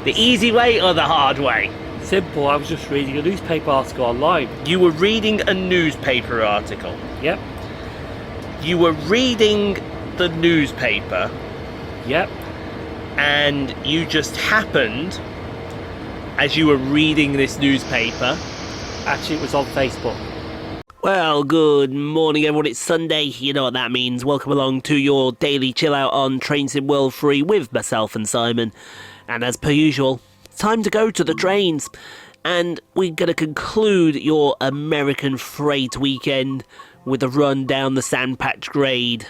The easy way or the hard way? Simple, I was just reading a newspaper article online. You were reading a newspaper article. Yep. You were reading the newspaper. Yep. And you just happened, as you were reading this newspaper... Actually, it was on Facebook. Well, good morning everyone, it's Sunday, you know what that means. Welcome along to your daily chill out on Trains in World Free with myself and Simon. And as per usual, it's time to go to the trains. And we're going to conclude your American freight weekend with a run down the Sandpatch Grade.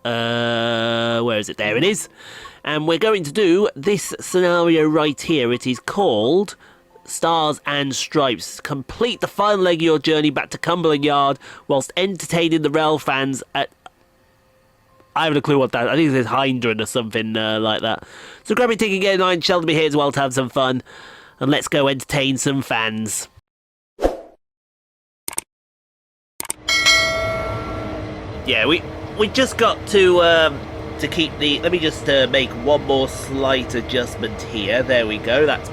Where is it? There it is. And we're going to do this scenario right here. It is called Stars and Stripes. Complete the final leg of your journey back to Cumberland Yard whilst entertaining the rail fans at... I haven't a clue what that... I think it says Hindren or something like that. So grab your ticket, get in line, Sheldon be here as well to have some fun. And let's go entertain some fans. Yeah, we just got to keep the... Let me just make one more slight adjustment here. There we go. That's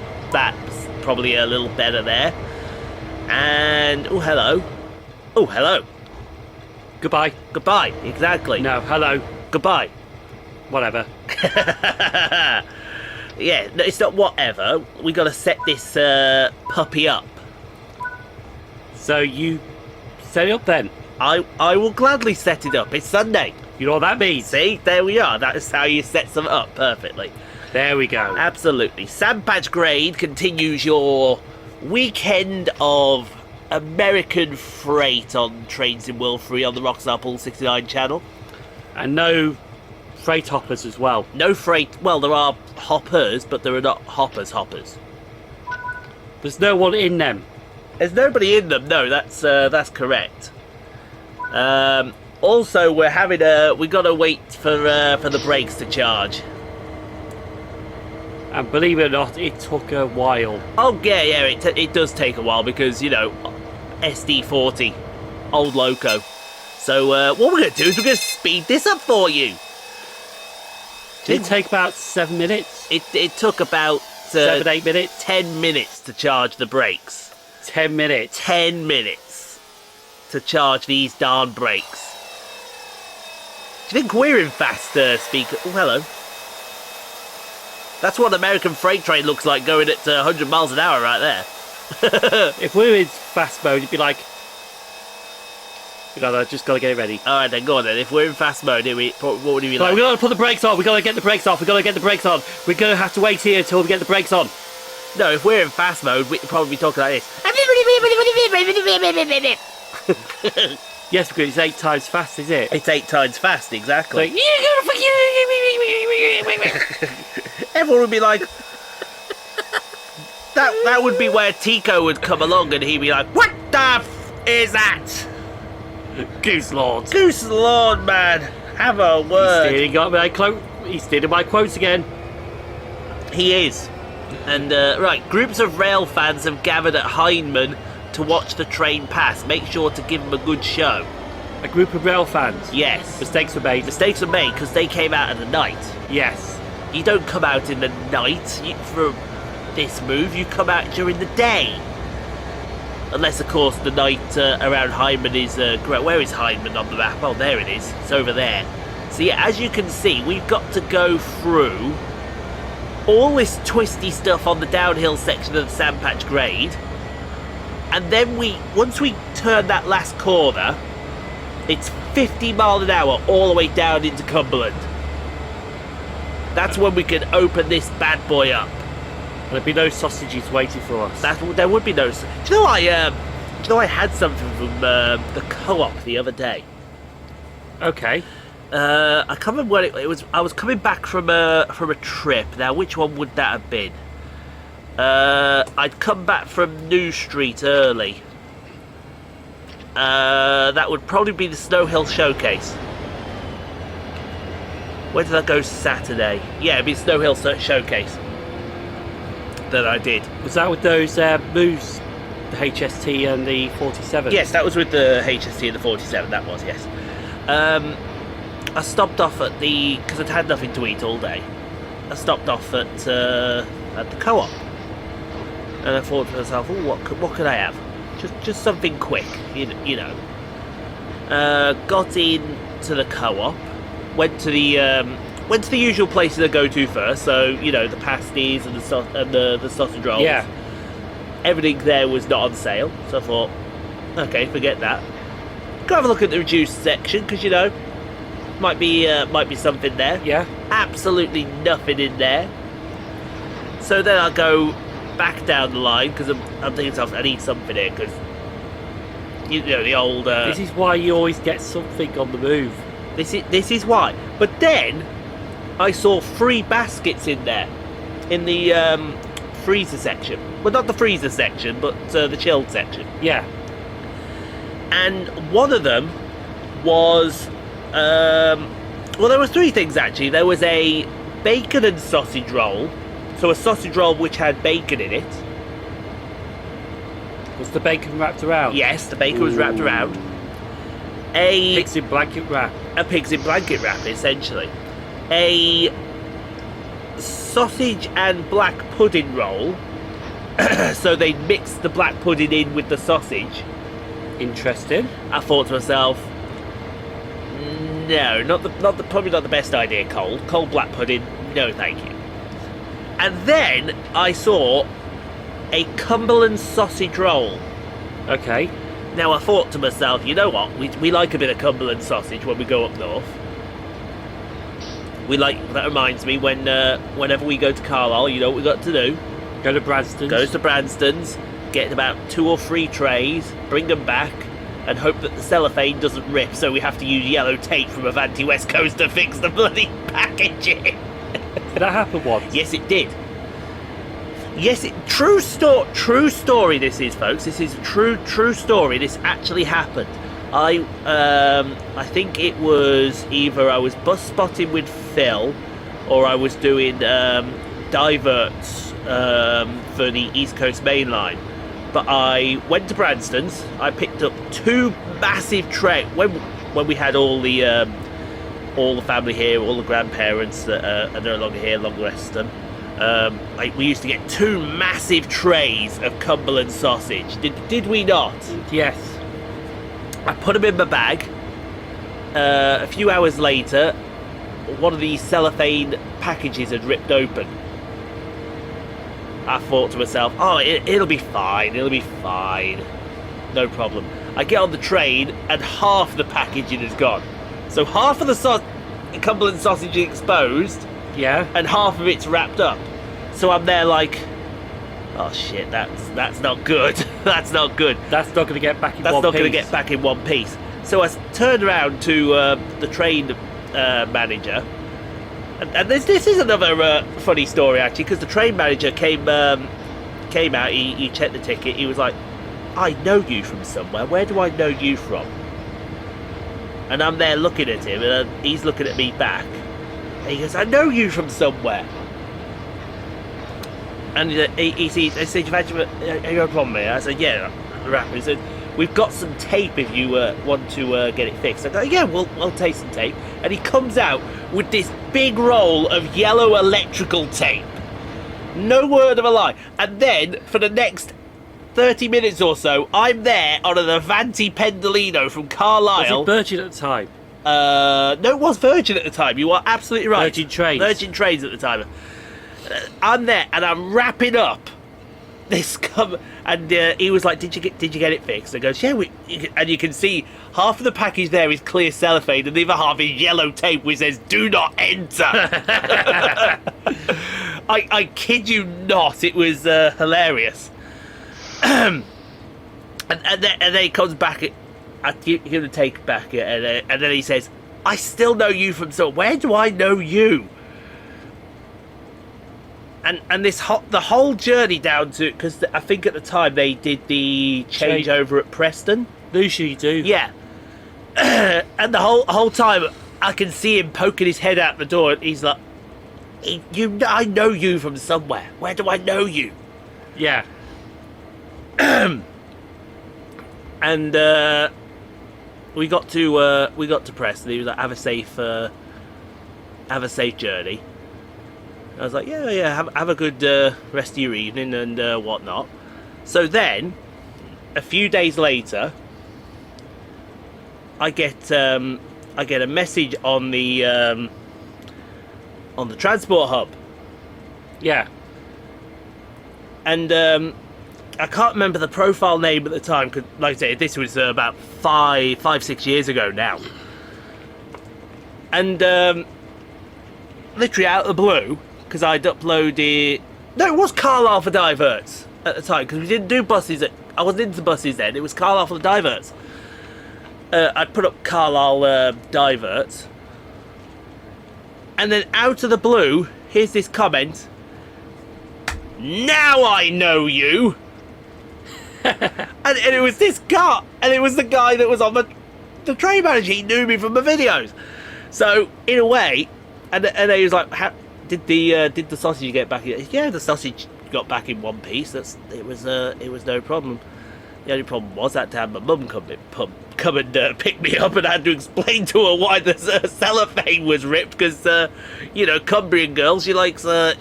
probably a little better there. And... Oh, hello. Oh, hello. Goodbye. Goodbye. Exactly. No, hello. Goodbye. Whatever. Yeah, no, it's not whatever. We got to set this puppy up. So you set it up then? I will gladly set it up. It's Sunday. You know what that means? See, there we are. That is how you set something up perfectly. There we go. Absolutely. Sandpatch Grade continues your weekend of American freight on Trains in World Free on the Rockstar Pool 69 channel. And no freight hoppers as well. No freight. Well, there are hoppers, but there are not hoppers. There's no one in them. There's nobody in them. No, that's correct. Also, we gotta wait for the brakes to charge. And believe it or not, it took a while. Oh yeah, it does take a while because, you know, SD40, old loco. So what we're going to do is we're going to speed this up for you. Did it take about 7 minutes? It took about 7, 8 minutes? 10 minutes to charge the brakes. 10 minutes? 10 minutes to charge these darn brakes. Do you think we're in fast speed? Oh, hello. That's what an American freight train looks like going at 100 miles an hour right there. If we're in fast mode, it'd be like... I just got to get it ready. Alright then, go on then. If we're in fast mode, what would it be like? Right, we've got to put the brakes on. We've got to get the brakes off. We've got to get the brakes on. We're going to have to wait here until we get the brakes on. No, if we're in fast mode, we'd probably be talking like this. Yes, because it's 8 times fast, is it? It's 8 times fast, exactly. Like, everyone would be like... that would be where Tico would come along and he'd be like, what the f is that? Goose Lord. Goose Lord, man. Have a word. He's stealing my quotes again. He is. And, right, groups of rail fans have gathered at Heinemann to watch the train pass. Make sure to give them a good show. A group of rail fans? Yes. Mistakes were made. Mistakes were made because they came out in the night. Yes. You don't come out in the night for this move. You come out during the day. Unless, of course, the night around Heinemann is great. Where is Heinemann on the map? Oh, there it is. It's over there. So, yeah, as you can see, we've got to go through all this twisty stuff on the downhill section of the Sandpatch Grade. And then once we turn that last corner, it's 50 miles an hour all the way down into Cumberland. That's when we can open this bad boy up. There'd be no sausages waiting for us. There would be no... Do you know I had something from the Co-op the other day? Okay. I can't remember what it was. I was coming back from a trip. Now, which one would that have been? I'd come back from New Street early. That would probably be the Snow Hill Showcase. Where did I go Saturday? Yeah, it'd be Snow Hill Showcase that I did. Was that with those moves, the HST and the 47? Yes, that was with the HST and the 47, that was, yes. I stopped off at because I'd had nothing to eat all day. I stopped off at at the co-op. And I thought to myself, oh, what could I have? Just something quick, you know. Got in to the co-op, went to the usual places I go to first. So you know, the pasties and the sausage rolls. Yeah. Everything there was not on sale, so I thought, okay, forget that. Go have a look at the reduced section because you know, might be something there. Yeah. Absolutely nothing in there. So then I go back down the line because I'm thinking to myself, I need something here because you know the old. This is why you always get something on the move. This is why. But then I saw 3 baskets in there, in the freezer section. Well, not the freezer section, but the chilled section. Yeah. And one of them was, well, there were 3 things actually. There was a bacon and sausage roll. So a sausage roll which had bacon in it. Was the bacon wrapped around? Yes, the bacon was wrapped around. A Pigs in blanket wrap. A pigs in blanket wrap, essentially. A sausage and black pudding roll. So they mixed the black pudding in with the sausage. Interesting. I thought to myself, no, probably not the best idea. Cold black pudding, no, thank you. And then I saw a Cumberland sausage roll. Okay. Now I thought to myself, you know what? We like a bit of Cumberland sausage when we go up north. That reminds me whenever we go to Carlisle, you know what we got to do? Go to Branston's. Goes to Branston's, get about 2 or 3 trays, bring them back, and hope that the cellophane doesn't rip. So we have to use yellow tape from Avanti West Coast to fix the bloody packaging. Did that happen once? Yes, it did. Yes, true story. This is, folks. This is a true story. This actually happened. I think it was either I was bus spotting with Phil, or I was doing diverts for the East Coast Main Line. But I went to Branston's. I picked up 2 massive trays when we had all the family here, all the grandparents that are no longer here, long rest them. We used to get 2 massive trays of Cumberland sausage. Did we not? Yes. I put them in my bag. A few hours later, one of these cellophane packages had ripped open. I thought to myself, oh, it'll be fine. It'll be fine. No problem. I get on the train and half the packaging is gone. So half of the Cumberland sausage is exposed. Yeah. And half of it's wrapped up. So I'm there like, oh shit, that's not good. That's not good. That's not going to get back in one piece. That's not going to get back in one piece. So I turned around to the train manager. And this is another funny story actually, because the train manager came out, he checked the ticket, he was like, I know you from somewhere, where do I know you from? And I'm there looking at him, and he's looking at me back. And he goes, I know you from somewhere. And he said, have you had a problem here? I said, yeah, rapper. He said, we've got some tape if you want to get it fixed. I go, yeah, we'll take some tape. And he comes out with this big roll of yellow electrical tape. No word of a lie. And then, for the next 30 minutes or so, I'm there on an Avanti Pendolino from Carlisle. Was it Virgin at the time? No, it was Virgin at the time. You are absolutely right. Virgin Trains. Virgin Trains at the time. I'm there and I'm wrapping up this and he was like, "Did you get it fixed?" I goes, "Yeah." And you can see half of the package there is clear cellophane, and the other half is yellow tape which says "Do not enter." I kid you not, it was hilarious. and then he comes back. I give him the take back, and then he says, "I still know you from somewhere. Where do I know you?" And the whole journey down to, because I think at the time they did the changeover at Preston. Usually you do. Yeah. And the whole time I can see him poking his head out the door, and he's like, I know you from somewhere. Where do I know you? Yeah. And we got to Preston. He was like, have a safe journey. I was like, yeah, have a good rest of your evening and whatnot. So then, a few days later, I get a message on the transport hub. Yeah. And I can't remember the profile name at the time, because, like I say, this was about 6 years ago now. And literally out of the blue, because I'd uploaded... No, it was Carlisle for diverts at the time, because we didn't do buses. I wasn't into buses then. It was Carlisle for the diverts. I put up Carlisle diverts. And then out of the blue, here's this comment. Now I know you. and it was this guy, and it was the guy that was on the train manager. He knew me from the videos. So in a way, and he was like, "Did the sausage get back?" Yeah, the sausage got back in one piece. It was no problem. The only problem was that to have my mum come and pick me up, and I had to explain to her why the cellophane was ripped, because Cumbrian girl, she likes her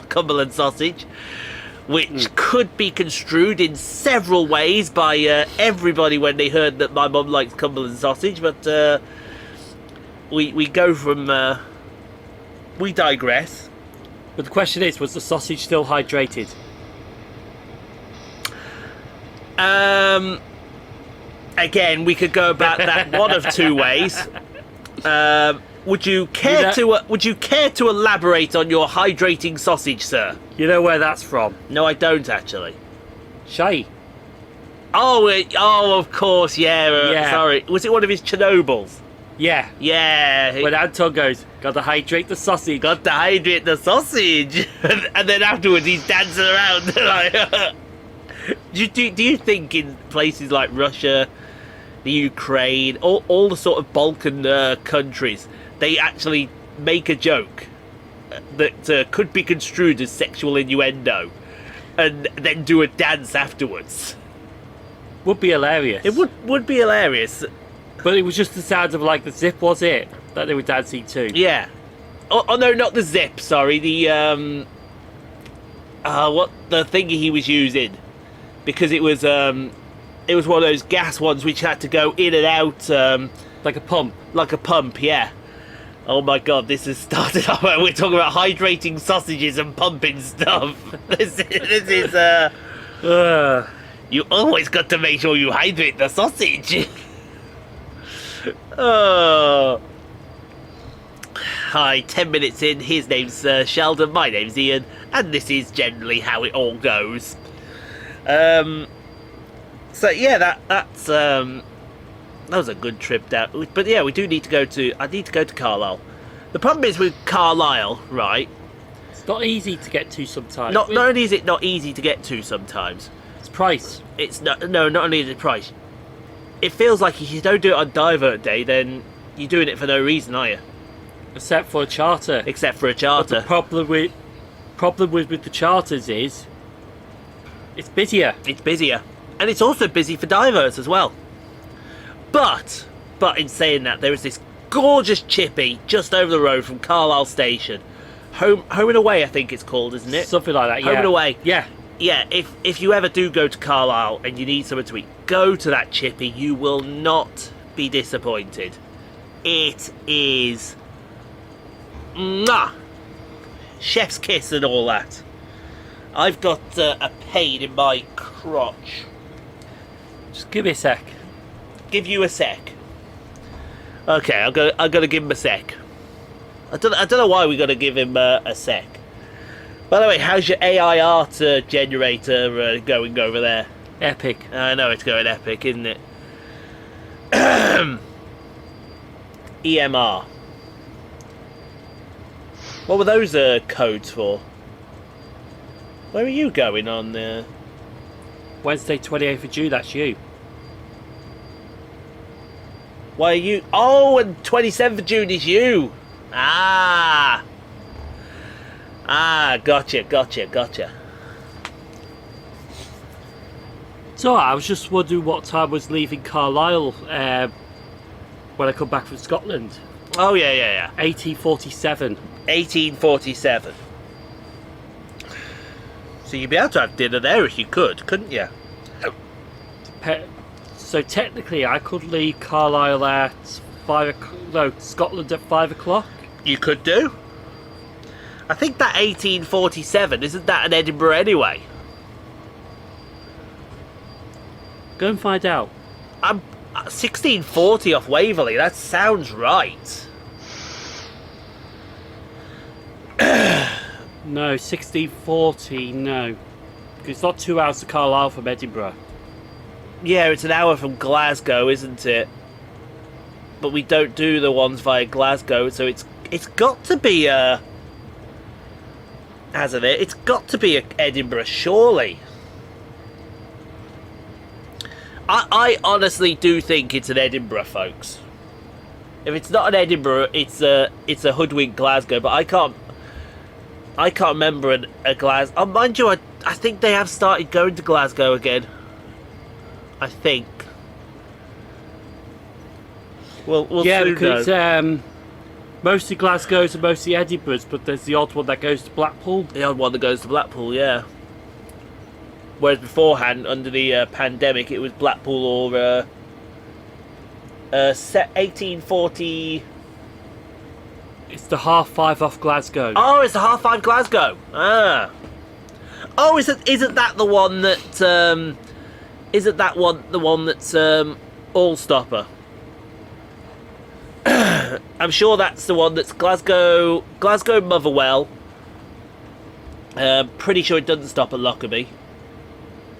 Cumberland sausage, which could be construed in several ways by everybody when they heard that my mum likes Cumberland sausage. But we go from we digress. But the question is, was the sausage still hydrated? Again, we could go about that one of two ways. Would you care to elaborate on your hydrating sausage, sir? You know where that's from? No, I don't actually. Shay. Oh, of course, yeah. Sorry, was it one of his Chernobyls? Yeah. Yeah. When Anton goes, got to hydrate the sausage. Got to hydrate the sausage, and then afterwards he's dancing around like. Do you think in places like Russia, the Ukraine, all the sort of Balkan countries, they actually make a joke that could be construed as sexual innuendo, and then do a dance afterwards? Would be hilarious. It would be hilarious. But it was just the sound of like the zip, was it? That they were dancing to. Yeah. Oh no, not the zip. Sorry, the what the thingy he was using, because it was one of those gas ones which had to go in and out like a pump. Like a pump, yeah. Oh my god, this has started off. We're talking about hydrating sausages and pumping stuff. This is you always got to make sure you hydrate the sausage. Oh. Hi, 10 minutes in. His name's Sheldon, my name's Ian, and this is generally how it all goes. So yeah, that was a good trip down. But yeah, we do need to go to. I need to go to Carlisle. The problem is with Carlisle, right? It's not easy to get to sometimes. Not only is it not easy to get to sometimes. It's price. It's not only the price. It feels like if you don't do it on divert day, then you're doing it for no reason, are you? Except for a charter. Except for a charter. But the problem with the charters is it's busier. It's busier. And it's also busy for diverts as well. But in saying that, there is this gorgeous chippy just over the road from Carlisle Station. Home and Away, I think it's called, isn't it? Something like that, yeah. Home and Away. Yeah. Yeah, if you ever do go to Carlisle and you need something to eat, go to that chippy. You will not be disappointed. It is... Mwah! Chef's kiss and all that. I've got a pain in my crotch. Just give me a sec. Give you a sec. Okay, I'm gonna give him a sec. I don't know why we gotta give him a sec. By the way, how's your AI art generator going over there? Epic. I know it's going epic, isn't it? EMR. What were those codes for? Where are you going on there? Wednesday, 28th of June, that's you. Why are you... Oh, and 27th of June is you. Ah, gotcha. So I was just wondering what time I was leaving Carlisle when I come back from Scotland. Oh, yeah. 1847. 1847. So you'd be able to have dinner there if you could, couldn't you? So technically, I could leave Carlisle at Scotland at 5 o'clock. You could do. I think that 1847, isn't that in Edinburgh anyway? Go and find out. I'm 1640 off Waverley, that sounds right. No, 1640, no. It's not 2 hours to Carlisle from Edinburgh. Yeah, it's an hour from Glasgow, isn't it? But we don't do the ones via Glasgow, so it's got to be hasn't it? It's got to be Edinburgh, surely. I honestly do think it's an Edinburgh, folks. If it's not an Edinburgh, it's a hoodwink Glasgow. But I can't remember a Glasgow. Oh, mind you, I think they have started going to Glasgow again. I think. We'll yeah, soon because know. it's mostly Glasgow's and mostly Edinburgh's, but there's the odd one that goes to Blackpool. The odd one that goes to Blackpool, yeah. Whereas beforehand, under the pandemic, it was Blackpool or 1840. It's the 5:30 off Glasgow. Oh, it's the 5:30 Glasgow. Ah. Oh, isn't that the one that isn't that one the one that's all stopper? I'm sure that's the one that's Glasgow Motherwell. Pretty sure it doesn't stop at Lockerbie.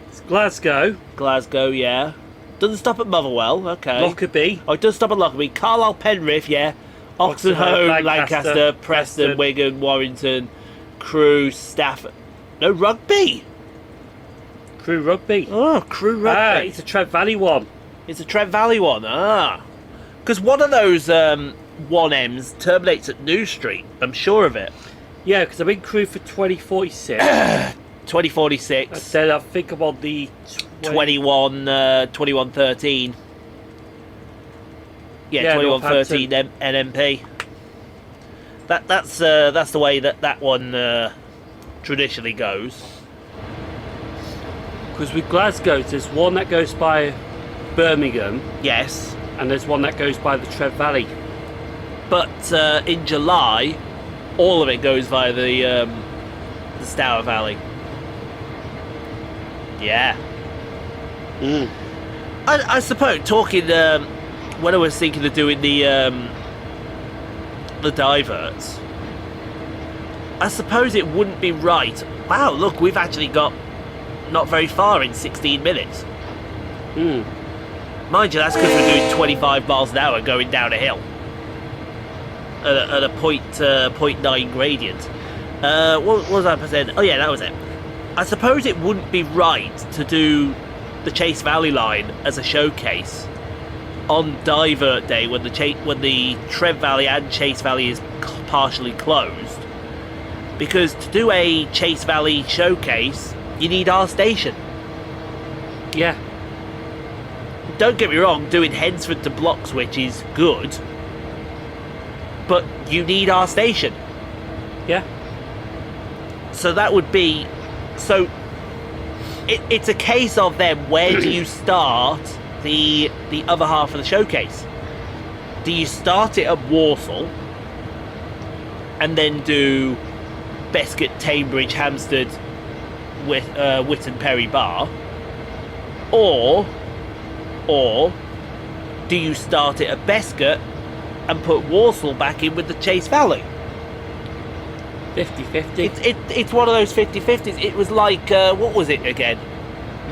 It's Glasgow. Glasgow, yeah. Doesn't stop at Motherwell, okay. Lockerbie. Oh, it does stop at Lockerbie. Carlisle, Penrith, yeah. Oxenholme, Lancaster, Preston, Wigan, Warrington, Crewe, Stafford. No, Rugby. Crewe Rugby. Oh, Crewe Rugby. Ah, it's a Trent Valley one. It's a Trent Valley one, Because one of those 1Ms terminates at New Street. I'm sure of it. Yeah, because I'm in Crewe for 2046. 2046. Then I think I'm on the 2113. Yeah, 2113 NMP. That's the way that one traditionally goes. Because with Glasgow, there's one that goes by Birmingham. Yes. And there's one that goes by the Trent Valley. But in July, all of it goes via the Stour Valley. Yeah. I suppose talking when I was thinking of doing the diverts, I suppose it wouldn't be right. Wow, look, we've actually got not very far in 16 minutes. Mind you, that's because we're doing 25 miles an hour going down a hill at a 0.9 gradient. What was I saying? Oh yeah, that was it. I suppose it wouldn't be right to do the Chase Valley line as a showcase on Divert Day when the Trent Valley and Chase Valley is partially closed, because to do a Chase Valley showcase you need our station. Yeah. Don't get me wrong, doing Hensford to Bloxwich is good, but you need our station. Yeah. So that would be... So, it's a case of then, where do you start the other half of the showcase? Do you start it at Walsall, and then do Bescot, Cambridge, Hampstead, Witton, Perry Bar? Or do you start it at Bescot and put Walsall back in with the Chase Valley? 50-50. It's one of those 50-50s. It was like, what was it again?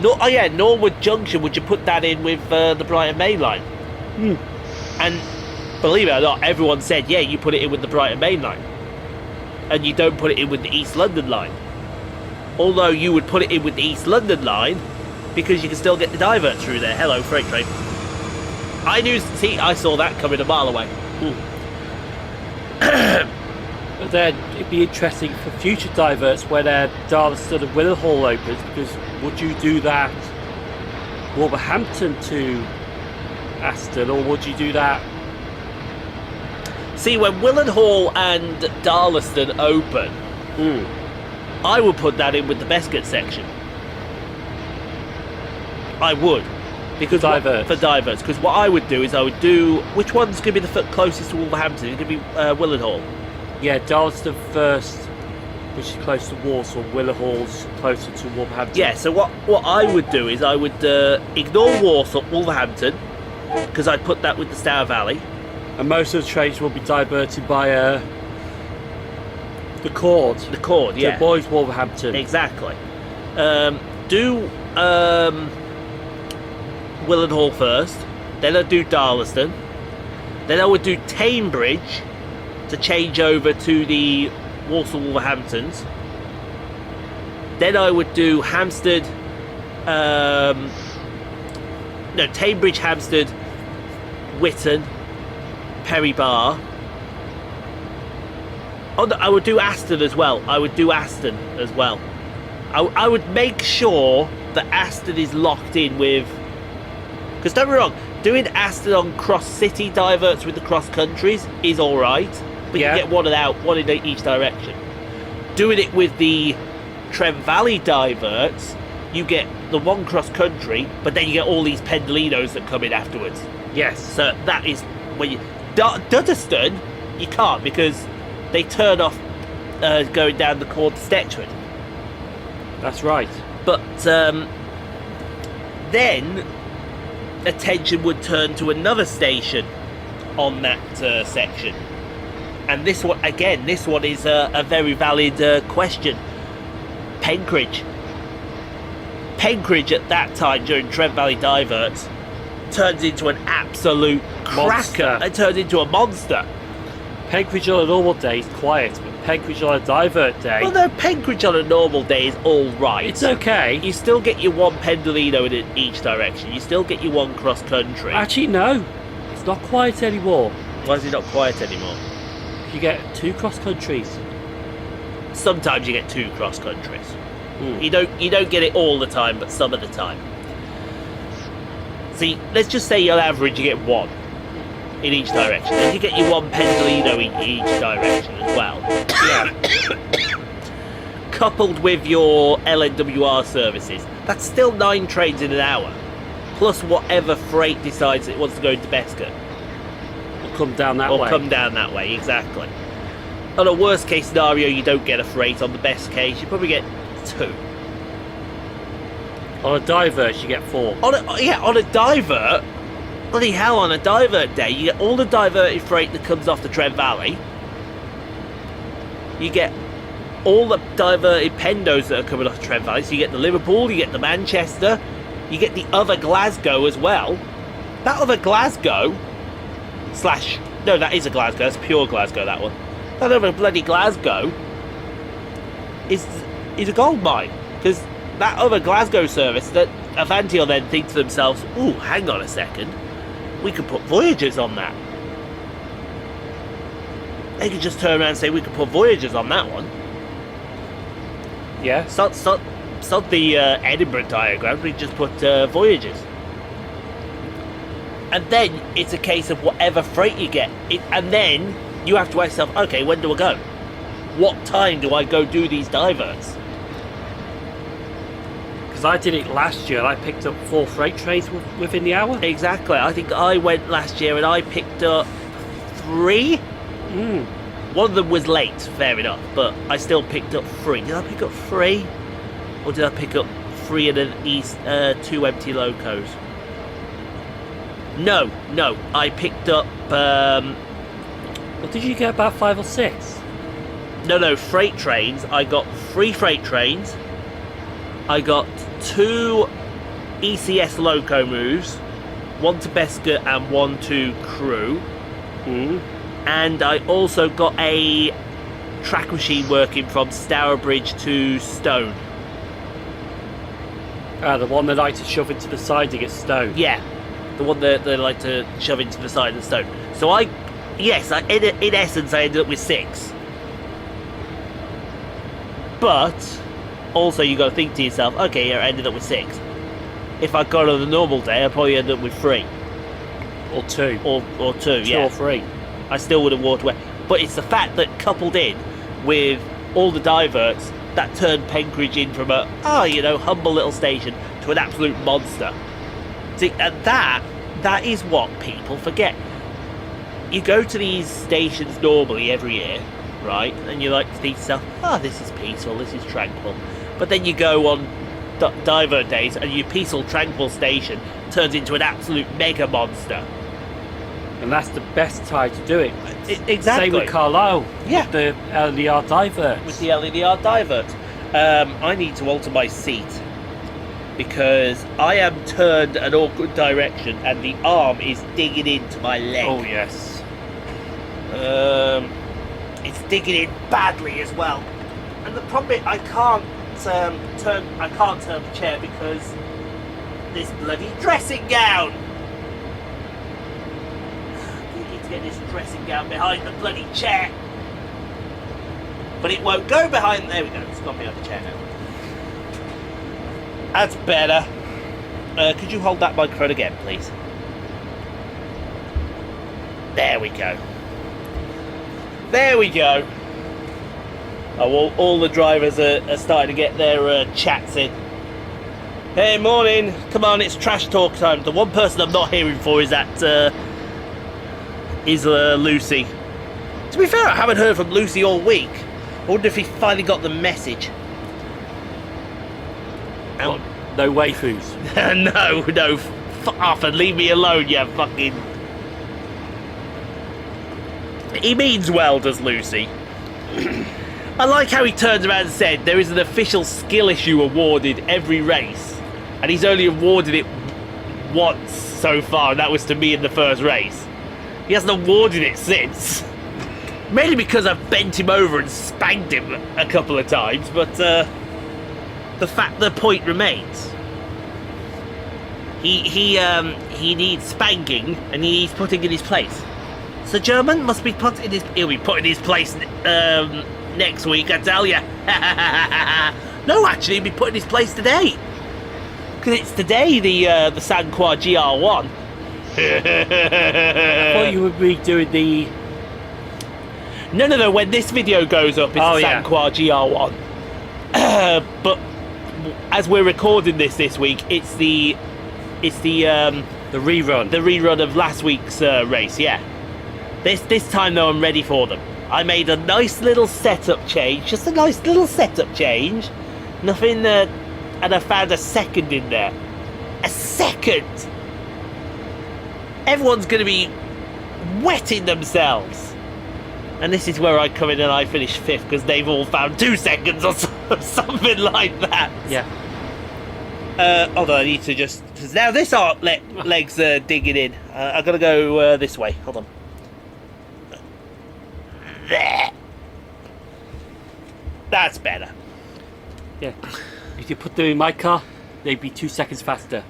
Norwood Junction, would you put that in with the Brighton Main Line? And believe it or not, everyone said, yeah, you put it in with the Brighton Main Line. And you don't put it in with the East London line. Although you would put it in with the East London line, because you can still get the divert through there. Hello, freight train. I saw that coming a mile away. But then it'd be interesting for future diverts when Darlaston and Willenhall opens, because would you do that Wolverhampton to Aston, or would you do that? See, when Willenhall and Darlaston open, I would put that in with the Bescot section. I would. Because For diverts. Because what I would do is I would do... Which one's going to be the closest to Wolverhampton? It's going to be Willenhall. Yeah, Darlaston first, which is close to Walsall. Willenhall's closer to Wolverhampton. Yeah, so what I would do is I would ignore Wolverhampton, because I'd put that with the Stour Valley. And most of the trains will be diverted by the Cord. The Cord, yeah. To Boys Wolverhampton. Exactly. Do Willenhall first, then I'd do Darlaston, then I would do Tamebridge to change over to the Walsall Wolverhamptons, then I would do Hampstead, Tamebridge, Hampstead, Whitton, Perry Bar. Oh, no, I would do Aston as well. I would make sure that Aston is locked in with... Because don't be wrong, doing Aston on cross-city diverts with the cross-countries is alright, but you get one in each direction. Doing it with the Trent Valley diverts, you get the one cross-country, but then you get all these Pendolinos that come in afterwards. Yes. So that is when you... Dudderston, you can't, because they turn off going down the Cord to Stetchford. That's right. But then attention would turn to another station on that section. And this one is a very valid question. Penkridge at that time during Trent Valley diverts turns into an absolute cracker. It turns into a monster. Penkridge on a normal day is quiet, but Penkridge on a divert day... Well, no, Penkridge on a normal day is alright. It's okay. You still get your one Pendolino in each direction. You still get your one cross-country. Actually, no. It's not quiet anymore. Why is it not quiet anymore? You get 2 cross-countries. Sometimes you get 2 cross-countries. You don't get it all the time, but some of the time. See, let's just say on average you get 1 in each direction. And you get your 1 Pendolino in each direction as well. Yeah. Coupled with your LNWR services, that's still 9 trains in an hour. Plus whatever freight decides it wants to go into Bescot. Or come down that way. Exactly. On a worst case scenario, you don't get a freight. On the best case, you probably get 2. On a divert, you get 4. On a divert, bloody hell, on a divert day, you get all the diverted freight that comes off the Trent Valley. You get all the diverted Pendos that are coming off the Trent Valley. So you get the Liverpool, you get the Manchester, you get the other Glasgow as well. That other Glasgow, no, that is a Glasgow, that's pure Glasgow, that one. That other bloody Glasgow is a gold mine, because that other Glasgow service, that Avanti will then think to themselves, ooh, hang on a second, we could put Voyagers on that. They could just turn around and say, we could put Voyagers on that one. Yeah. It's not the Edinburgh diagram, we just put Voyagers. And then it's a case of whatever freight you get. And then you have to ask yourself, okay, when do I go? What time do I go do these diverts? Because I did it last year and I picked up 4 freight trains within the hour. Exactly. I think I went last year and I picked up 3. One of them was late, fair enough, but I still picked up 3. Did I pick up 3? Or did I pick up 3 and then 2 empty locos? No, I picked up... What did you get, about 5 or 6? No, freight trains. I got 3 freight trains. I got 2 ECS loco moves. 1 to Bescot and 1 to Crewe. And I also got a track machine working from Stourbridge to Stone. The one they like to shove into the side to get Stone. Yeah, the one that they like to shove into the side of the Stone. So in essence, I ended up with 6. But also you got to think to yourself, okay, yeah, I ended up with 6. If I got on a normal day, I'd probably end up with 3. Or 2. Or 2, 2 or 3. I still would have walked away. But it's the fact that coupled in with all the diverts, that turned Penkridge in from a humble little station to an absolute monster. See, and that is what people forget. You go to these stations normally every year, right? And you like to think to yourself, oh, this is peaceful, this is tranquil. But then you go on divert days and your peaceful, tranquil station turns into an absolute mega monster. And that's the best time to do it. Exactly. Same with Carlisle. Yeah. With the LDR divert. With the LDR divert. I need to alter my seat because I am turned an awkward direction and the arm is digging into my leg. Oh yes. It's digging in badly as well. And the problem is I can't turn the chair because this bloody dressing gown. Get this dressing gown behind the bloody chair, but it won't go behind. There we go. It's gone behind the chair now. That's better. Could you hold that microphone again, please? There we go. There we go. Oh, all the drivers are starting to get their chats in. Hey, morning. Come on, it's trash talk time. The one person I'm not hearing for is that. Is Lucy. To be fair, I haven't heard from Lucy all week. I wonder if he finally got the message. What? No waifus? No, fuck off and leave me alone, you fucking... He means well, does Lucy. I like how he turns around and said there is an official skill issue awarded every race, and he's only awarded it once so far, and that was to me in the first race. He hasn't awarded it since. Mainly because I've bent him over and spanked him a couple of times, but the point remains. He needs spanking and he needs putting in his place. So German must be put in his. He'll be put in his place next week, I tell ya. No, actually, he'll be put in his place today. Because it's today the Sanquois GR1. I thought you would be doing the... No, when this video goes up, it's the Sanquois GR1. But as we're recording this week, it's the rerun of last week's race, yeah. This time though, I'm ready for them. I made a nice little setup change, just a nice little setup change. Nothing, and I found a second in there. A second! Everyone's going to be wetting themselves. And this is where I come in and I finish 5th because they've all found 2 seconds or something like that. Yeah. Although I need to just... Because now this leg's digging in. I've got to go this way. Hold on. There. That's better. Yeah. If you put them in my car, they'd be 2 seconds faster.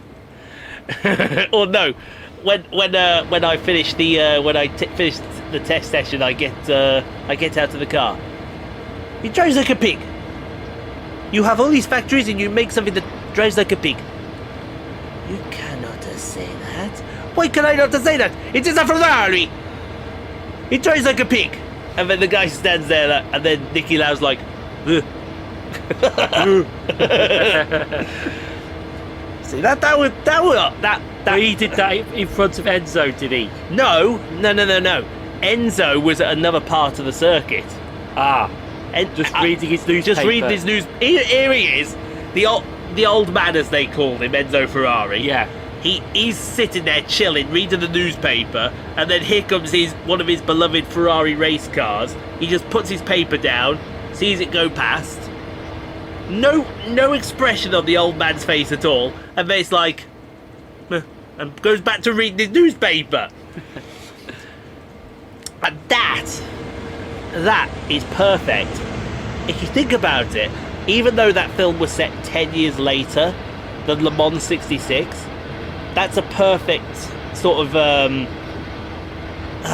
Or no. When I finish finish the test session, I get out of the car. He drives like a pig. You have all these factories and you make something that drives like a pig. You cannot say that. Why can I not say that? It is a Ferrari. It drives like a pig. And then the guy stands there, and then Nicky Lau's like, ugh. See that. But he did that in front of Enzo, did he? No. Enzo was at another part of the circuit. Just reading his newspaper. Just reading his news. Here he is, the old man as they called him, Enzo Ferrari. Yeah. He's sitting there chilling, reading the newspaper, and then here comes one of his beloved Ferrari race cars. He just puts his paper down, sees it go past. No expression on the old man's face at all, and then it's like, and goes back to reading his newspaper. And that is perfect. If you think about it, even though that film was set 10 years later than Le Mans 66, that's a perfect sort of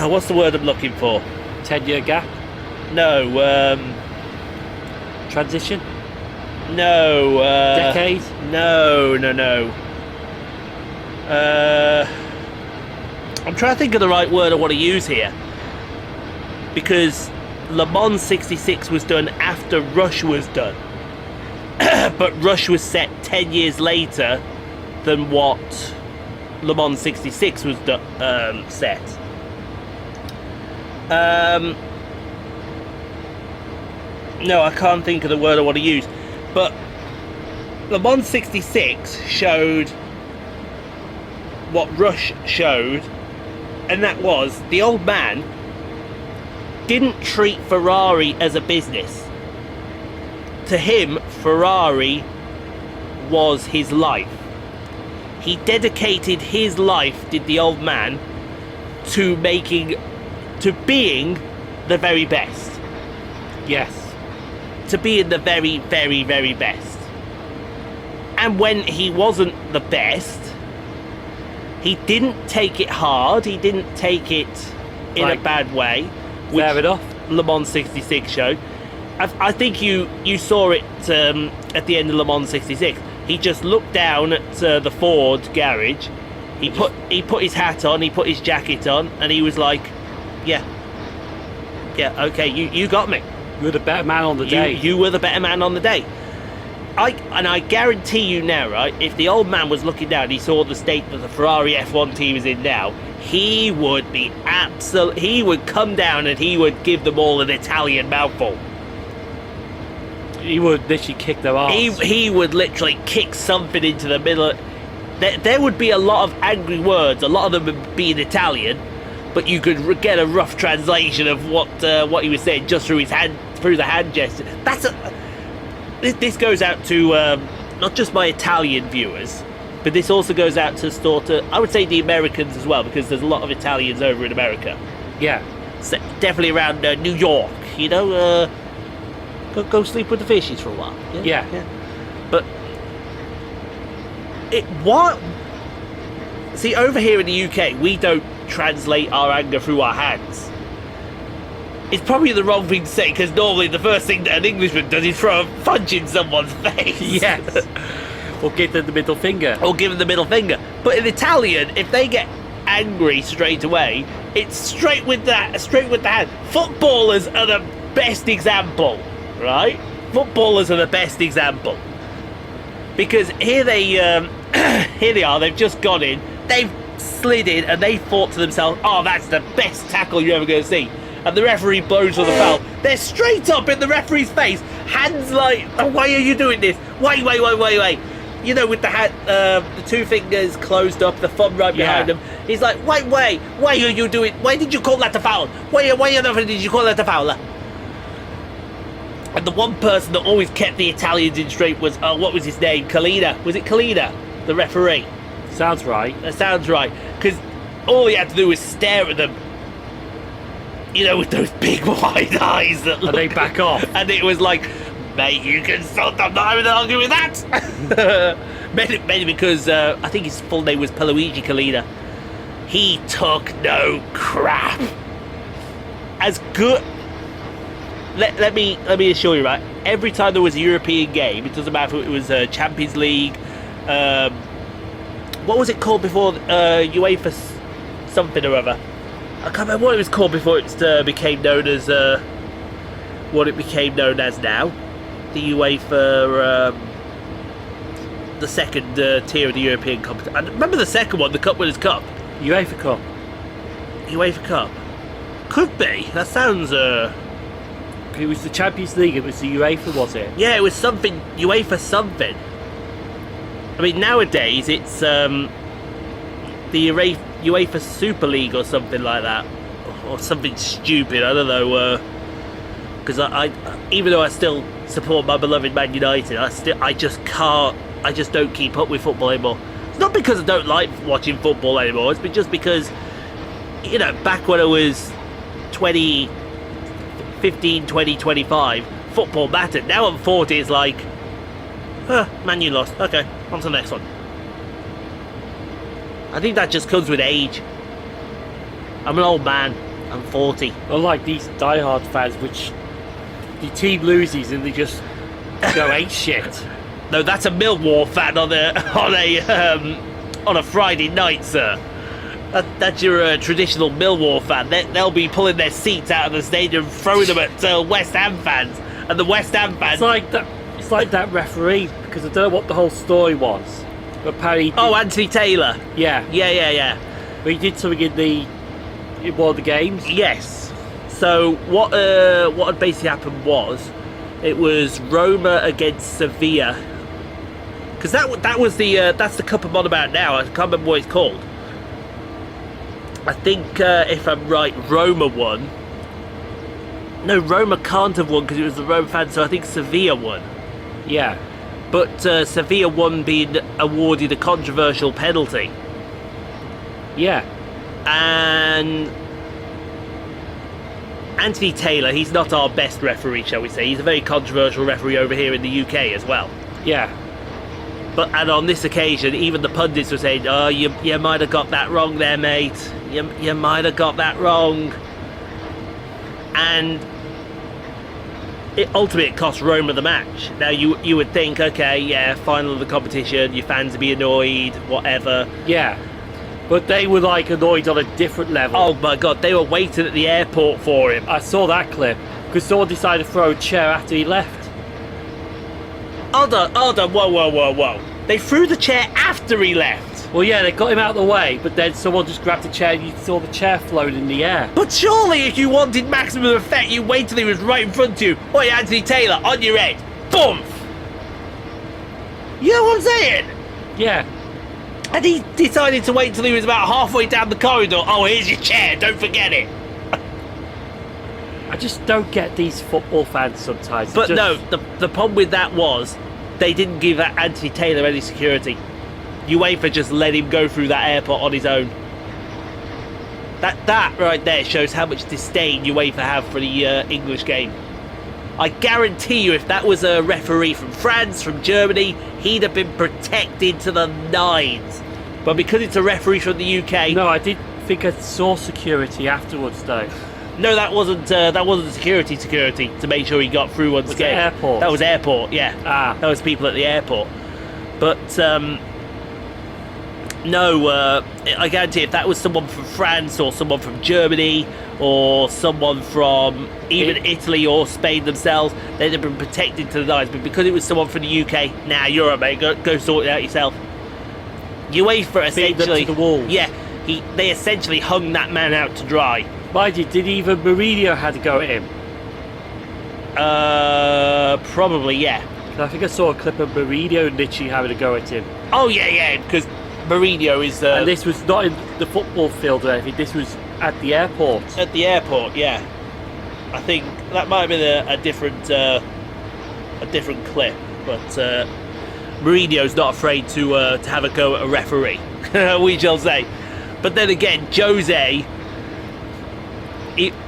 what's the word I'm looking for? 10-year gap? No. Transition? No. Decade? No. I'm trying to think of the right word I want to use here, because Le Mans 66 was done after Rush was done. but Rush was set 10 years later than what Le Mans 66 was set. No, I can't think of the word I want to use, but Le Mans 66 showed what Rush showed, and that was the old man didn't treat Ferrari as a business. To him, Ferrari was his life. He dedicated his life, did the old man, to being the very best. Yes. To being the very, very, very best. And when he wasn't the best, he didn't take it hard, he didn't take it in a bad way. Fair enough. Le Mans 66 showed. I think you saw it at the end of Le Mans 66. He just looked down at the Ford garage. He put his hat on, he put his jacket on, and he was like, yeah, okay, you got me. You were the better man on the day. You were the better man on the day. I guarantee you now, right, if the old man was looking down, he saw the state that the Ferrari F1 team is in now, he would be he would come down and he would give them all an Italian mouthful. He would literally kick their ass. He would literally kick something into the middle. There would be a lot of angry words. A lot of them would be in Italian, but you could get a rough translation of what he was saying just through the hand gesture. This goes out to not just my Italian viewers, but this also goes out to I would say the Americans as well, because there's a lot of Italians over in America. Yeah, so definitely around New York. You know. Go sleep with the fishies for a while. Yeah. But see, over here in the UK, we don't translate our anger through our hands. It's probably the wrong thing to say, because normally the first thing that an Englishman does is throw a punch in someone's face. Yes. Or give them the middle finger. But in Italian, if they get angry straight away, it's straight with the hand. Footballers are the best example. Right? Footballers are the best example. Because here they are, they've just gone in, they've slid in, and they thought to themselves, oh, that's the best tackle you're ever going to see. And the referee blows for the foul. They're straight up in the referee's face, hands like, oh, why are you doing this? Wait. You know, with the hand, the two fingers closed up, the thumb right behind them. He's like, wait, why are you doing, why did you call that a foul? Why did you call that a foul? And the one person that always kept the Italians in straight was, what was his name? Kalina. Was it Kalina? The referee. Sounds right. That sounds right. Because all he had to do was stare at them, you know, with those big wide eyes that look. And they back off. And it was like, mate, you can stop. I'm not having an argument with that. Mainly because I think his full name was Pierluigi Kalina. He took no crap. As good. Let me assure you, right? Every time there was a European game, it doesn't matter if it was Champions League. What was it called before? UEFA something or other. I can't remember what it was called before it became known as what it became known as now. The UEFA, the second tier of the European competition. I remember the second one, the Cup Winners' Cup. UEFA Cup. UEFA Cup. Could be. That sounds. It was the Champions League, it was the UEFA, was it? Yeah, it was something, UEFA something. I mean, nowadays it's the UEFA Super League or something like that. Or something stupid, I don't know. Because I even though I still support my beloved Man United, I just don't keep up with football anymore. It's not because I don't like watching football anymore, it's just because, you know, back when I was 15, 20, 25, football mattered. Now I'm 40, it's like, Man U lost. Okay, on to the next one. I think that just comes with age. I'm an old man. I'm 40. Unlike these diehard fans, which the team loses and they just go ape shit. No, that's a Millwall fan on a Friday night, sir. That's your traditional Millwall fan. They'll be pulling their seats out of the stadium, throwing them at West Ham fans, and the West Ham fans. It's like that referee because I don't know what the whole story was. But apparently, Oh, Anthony Taylor. yeah, Yeah. but he did something in one of the games. Yes. So what had basically happened was, it was Roma against Sevilla, because that was that's the cup I'm on about now. I can't remember what it's called. I think if I'm right, Roma won. No, Roma can't have won because it was the Roma fans. So I think Sevilla won. Yeah, But Sevilla won, being awarded a controversial penalty. yeah, And Anthony Taylor, he's not our best referee, shall we say. He's a very controversial referee over here in the UK as well. yeah. And on this occasion, even the pundits were saying, "Oh, you might have got that wrong there, mate. You might have got that wrong." And it ultimately cost Roma the match. Now you would think, okay, yeah, final of the competition, your fans would be annoyed, whatever. Yeah, but they were like annoyed on a different level. Oh my god, they were waiting at the airport for him. I saw that clip because someone decided to throw a chair after he left. Hold on, whoa. They threw the chair after he left. Well, yeah, they got him out of the way, but then someone just grabbed the chair and you saw the chair float in the air. But surely if you wanted maximum effect, you wait till he was right in front of you. Oi, Anthony Taylor, on your head. Boom! You know what I'm saying? Yeah, And he decided to wait till he was about halfway down the corridor. Oh, here's your chair, don't forget it. I just don't get these football fans sometimes. But no, the problem with that was they didn't give Anthony Taylor any security. UEFA just let him go through that airport on his own. That right there shows how much disdain UEFA have for the English game. I guarantee you, if that was a referee from France, from Germany, he'd have been protected to the nines. But because it's a referee from the UK, No, I did think I saw security afterwards, though. no, that wasn't security to make sure he got through once Was again. it airport? That was airport, yeah. Ah. That was people at the airport. But no, I guarantee if that was someone from France or someone from Germany or someone from even Italy or Spain themselves, they'd have been protected to the nines. But because it was someone from the UK, nah, you're right, mate. Go sort it out yourself. UEFA essentially, to the walls. yeah, they essentially hung that man out to dry. Mind you, did even Mourinho had to go at him? Probably, yeah. I think I saw a clip of Mourinho literally having to go at him. Oh yeah, because Mourinho is And this was not in the football field or anything, this was at the airport. at the airport. Yeah, I think that might have been a different clip, but Mourinho's not afraid to have a go at a referee. We shall say. But then again, Jose,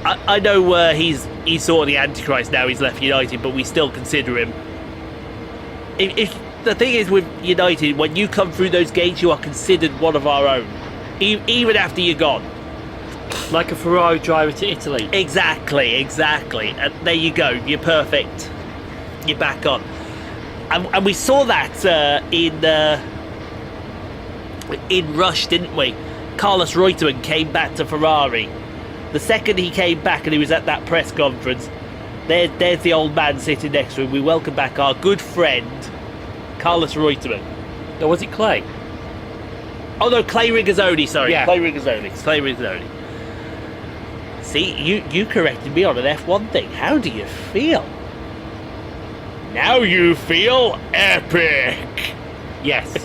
I know he's sort of the Antichrist now. He's left United, but we still consider him. If the thing is with United, when you come through those gates, you are considered one of our own, even after you're gone. Like a Ferrari driver to Italy. Exactly. And there you go. You're perfect. You're back on. And we saw that in Rush, didn't we? Carlos Reutemann came back to Ferrari. The second he came back and he was at that press conference, there's the old man sitting next to him. We welcome back our good friend, Carlos Reutemann. Or was it Clay? Oh no, Clay Rigazzoni, sorry. Yeah. Clay Rigazzoni. See, you corrected me on an F1 thing. How do you feel? Now you feel epic. Yes.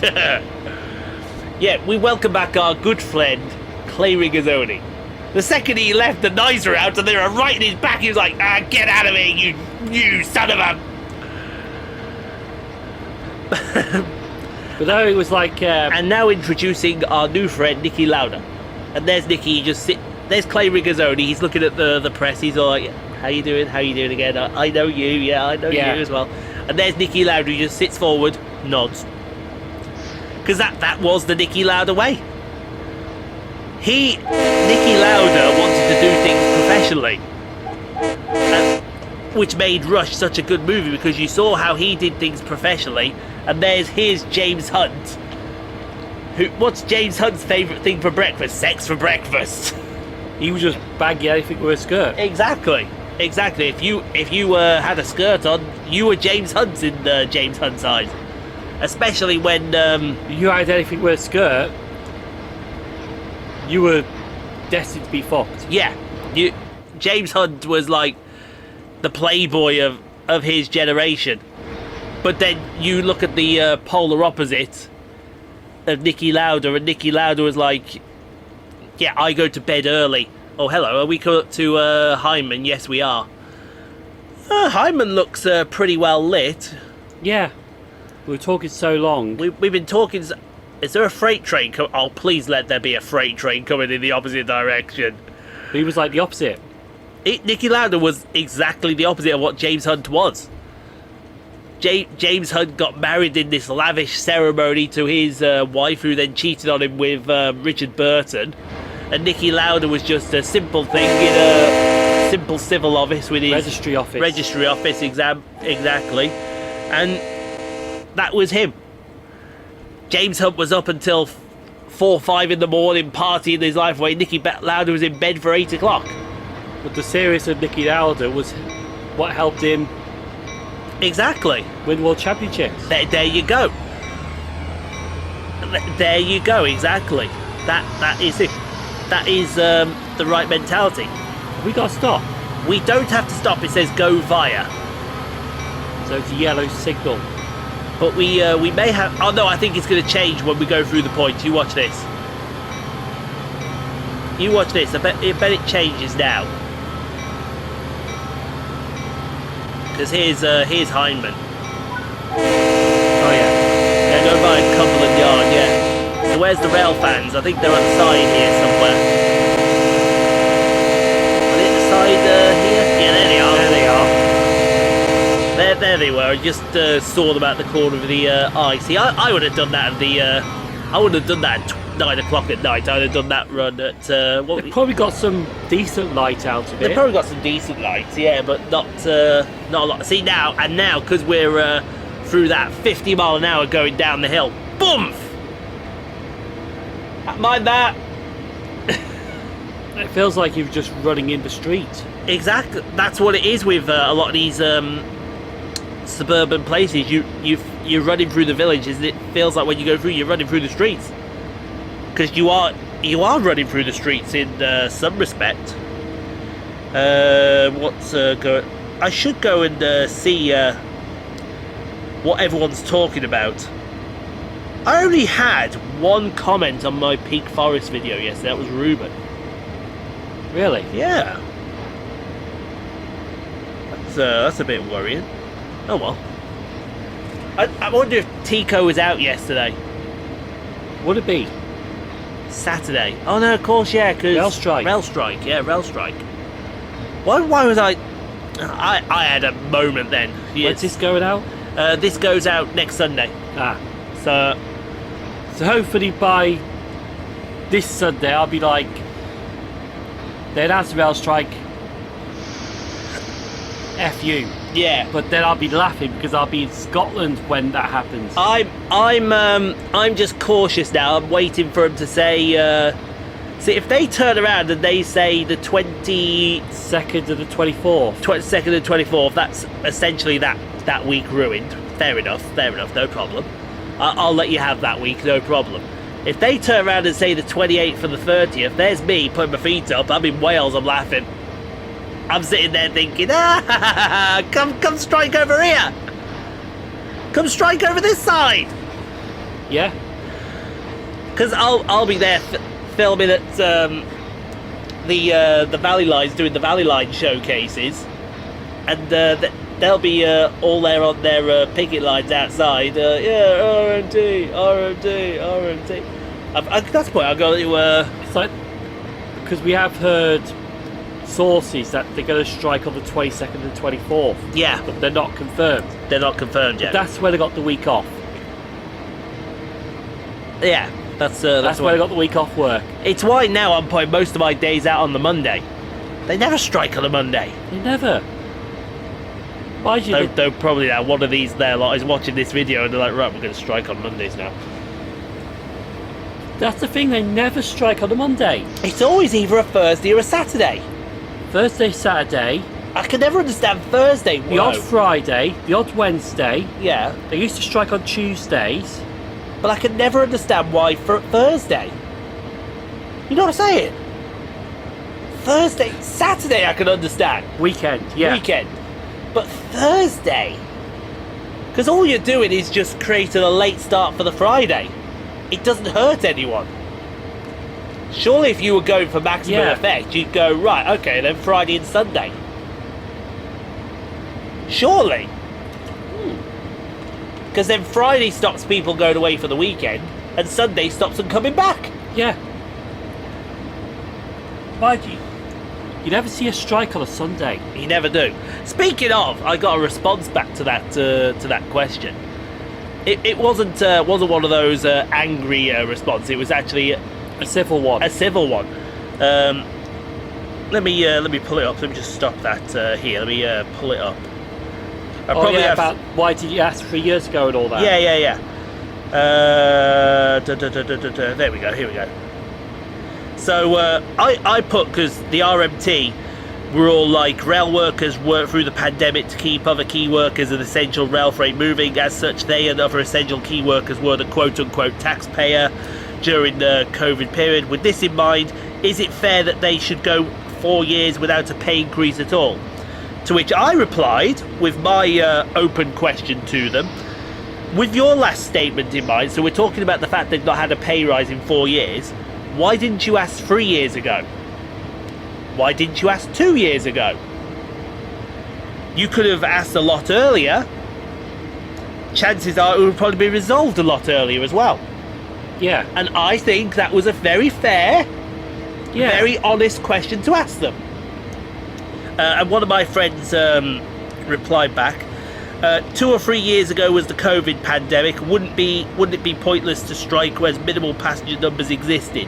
Yeah, we welcome back our good friend, Clay Rigazzoni. The second he left, the knives were out and they were right in his back. He was like, get out of here, you son of a... But no, it was like... And now introducing our new friend, Nicky Lauda. And there's Nicky, there's Clay Rigazzoni. He's looking at the press. He's all like, how you doing again? I know you, yeah, I know you as well. And there's Nicky Lauda, who just sits forward, nods. Because that was the Nicky Lauda way. Nicky Lauda wanted to do things professionally, which made Rush such a good movie, because you saw how he did things professionally. And here's James Hunt. What's James Hunt's favourite thing for breakfast? Sex for breakfast. He was just baggy anything with a skirt. Exactly. If you had a skirt on, you were James Hunt in James Hunt's eyes. especially when you had anything with a skirt, you were destined to be fucked. Yeah, James Hunt was like the playboy of his generation. But then you look at the polar opposite of Niki Lauda, and Niki Lauda was like, yeah, I go to bed early. Oh, hello, are we coming up to Hyman? Yes, we are. Hyman looks pretty well lit. Yeah, we were talking so long. We've been talking... Is there a freight train? Oh, please let there be a freight train coming in the opposite direction. He was like the opposite. Niki Lauda was exactly the opposite of what James Hunt was. James Hunt got married in this lavish ceremony to his wife, who then cheated on him with Richard Burton. And Niki Lauda was just a simple thing in a simple civil office with his... Registry office. Registry office, exactly. And that was him. James Hunt was up until 4 or 5 in the morning partying his life away. Niki Lauda was in bed for 8 o'clock. But the series of Niki Lauda was what helped him... Exactly. Win world championships. There you go. There you go, exactly. That is it. That is the right mentality. We got to stop. We don't have to stop. It says go via. So it's a yellow signal. But we may have... Oh no, I think it's going to change when we go through the points. You watch this. You watch this. I bet it changes now. Because here's Hindman. Oh yeah. Yeah, go by Cumberland Yard, yeah. So where's the railfans? I think they're on the side here somewhere. Are they at the side here? Yeah, there they are. There they were. I just saw them at the corner of the eye. See, I would have done that at the... I would have done that at 9 o'clock at night. I'd have done that run at... They've probably got some decent light out of it. They've probably got some decent lights, yeah, but not a lot. See, now, because we're through that 50 mile an hour going down the hill, boom! Mind that. It feels like you're just running in the street. Exactly. That's what it is with a lot of these suburban places. You're running through the villages, and it feels like when you go through, you're running through the streets. Because you are running through the streets in some respect. What's going? I should go and see what everyone's talking about. I only had one comment on my Peak Forest video yesterday. That was Ruben. Really? Yeah. That's a bit worrying. Oh well. I wonder if Tico was out yesterday. Would it be? Saturday. Oh no, of course, yeah, because... Rail strike. Rail strike, yeah, rail strike. Why was I had a moment then. When's this going out? This goes out next Sunday. Ah. So hopefully by this Sunday I'll be like, they announced the rail strike, F you. Yeah. But then I'll be laughing because I'll be in Scotland when that happens. I'm just cautious now. I'm waiting for them to say. See, if they turn around and they say the 22nd to the 24th, 22nd and 24th, that's essentially that week ruined. Fair enough, no problem. I'll let you have that week, no problem. If they turn around and say the 28th and the 30th, there's me putting my feet up. I'm in Wales. I'm laughing. I'm sitting there thinking, come strike over here. Come strike over this side. Yeah. Because I'll be there filming at the Valley Lines, doing the Valley Line showcases, and they'll be all there on their picket lines outside. Yeah, RMT. At that point, I'll go to. It's like, because we have heard sources that they're going to strike on the 22nd and 24th. Yeah. But they're not confirmed. They're not confirmed yet. But that's where they got the week off. Yeah. That's where they got the week off work. It's why now I'm putting most of my days out on the Monday. They never strike on a Monday. They never. Why do you... Though probably now one of these there lot is watching this video and they're like, right, we're going to strike on Mondays now. That's the thing, they never strike on a Monday. It's always either a Thursday or a Saturday. Thursday, Saturday, I can never understand Thursday. The odd Friday, the odd Wednesday. Yeah. They used to strike on Tuesdays. But I can never understand why for Thursday. You know what I'm saying? Thursday, Saturday I can understand. Weekend, yeah. Weekend. But Thursday? Because all you're doing is just creating a late start for the Friday. It doesn't hurt anyone. Surely if you were going for maximum effect, you'd go, right, okay, then Friday and Sunday. Surely. Because then Friday stops people going away for the weekend, and Sunday stops them coming back. Yeah. Mind you never see a strike on a Sunday. You never do. Speaking of, I got a response back to that question. It wasn't one of those angry responses. It was actually a civil one. A civil one. Let me pull it up. Let me just stop that here. Let me pull it up. About why did you ask 3 years ago and all that? Yeah. There we go. Here we go. So I put, because the RMT were all like, rail workers worked through the pandemic to keep other key workers and essential rail freight moving. As such, they and other essential key workers were the quote-unquote taxpayer during the COVID period. With this in mind, is it fair that they should go 4 years without a pay increase at all? To which I replied with my open question to them. With your last statement in mind, so we're talking about the fact they've not had a pay rise in 4 years, why didn't you ask 3 years ago? Why didn't you ask 2 years ago? You could have asked a lot earlier. Chances are it would probably be resolved a lot earlier as well. Yeah. And I think that was a very fair, very honest question to ask them. And one of my friends replied back, 2 or 3 years ago was the COVID pandemic. Wouldn't it be pointless to strike whereas minimal passenger numbers existed?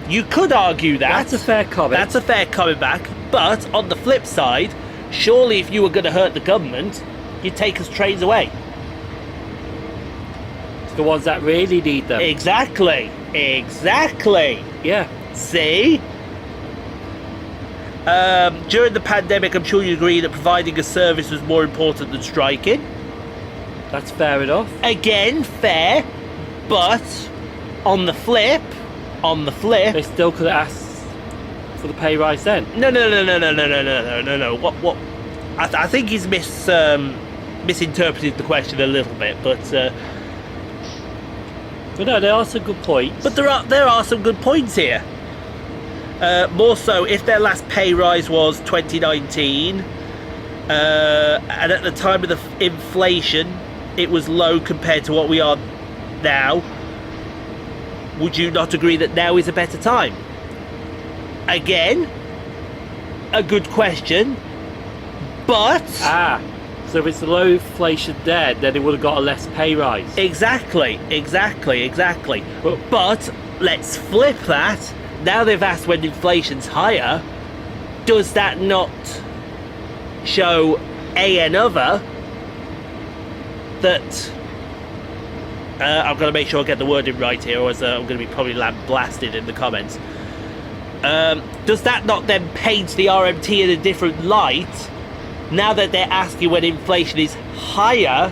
You could argue that. That's a fair comment. That's a fair comment back. But on the flip side, surely if you were going to hurt the government, you'd take us trains away. It's the ones that really need them. Exactly. Yeah. See? During the pandemic, I'm sure you agree that providing a service was more important than striking. That's fair enough. Again, fair, but on the flip, they still could have asked for the pay rise then. No. What? I think he's misinterpreted the question a little bit, but no, there are some good points. But there are some good points here. More so, if their last pay rise was 2019, and at the time of the inflation, it was low compared to what we are now, would you not agree that now is a better time? Again, a good question, but... so if it's low inflation there, then it would have got a less pay rise. Exactly. But let's flip that. Now they've asked when inflation's higher, does that not show another that I'm going to make sure I get the wording right here, or else I'm going to be probably blasted in the comments. Does that not then paint the RMT in a different light now that they're asking when inflation is higher,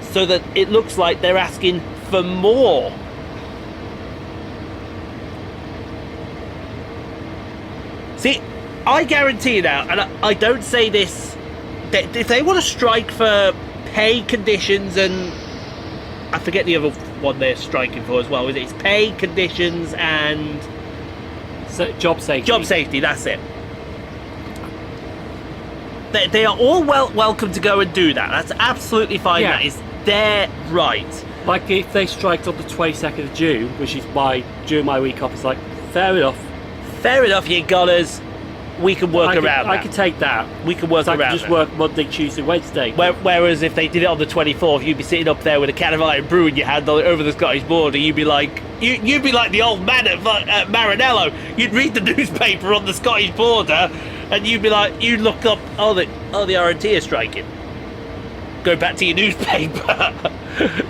so that it looks like they're asking for more? See, I guarantee now, and I don't say this, that if they want to strike for pay conditions and I forget the other one they're striking for as well. It's pay conditions and job safety. Job safety, that's it. They are all welcome to go and do that. That's absolutely fine. Yeah. That is their right. Like if they striked on the 22nd of June, which is during my week off, it's like, fair enough. Fair enough, you gunners. We can work around that. I can take that. We can work around that. I can just work Monday, Tuesday, Wednesday. Whereas if they did it on the 24th, you'd be sitting up there with a can of iron brew in your hand over the Scottish border. You'd be like the old man at Maranello. You'd read the newspaper on the Scottish border, and you'd look up, the RNT are striking. Go back to your newspaper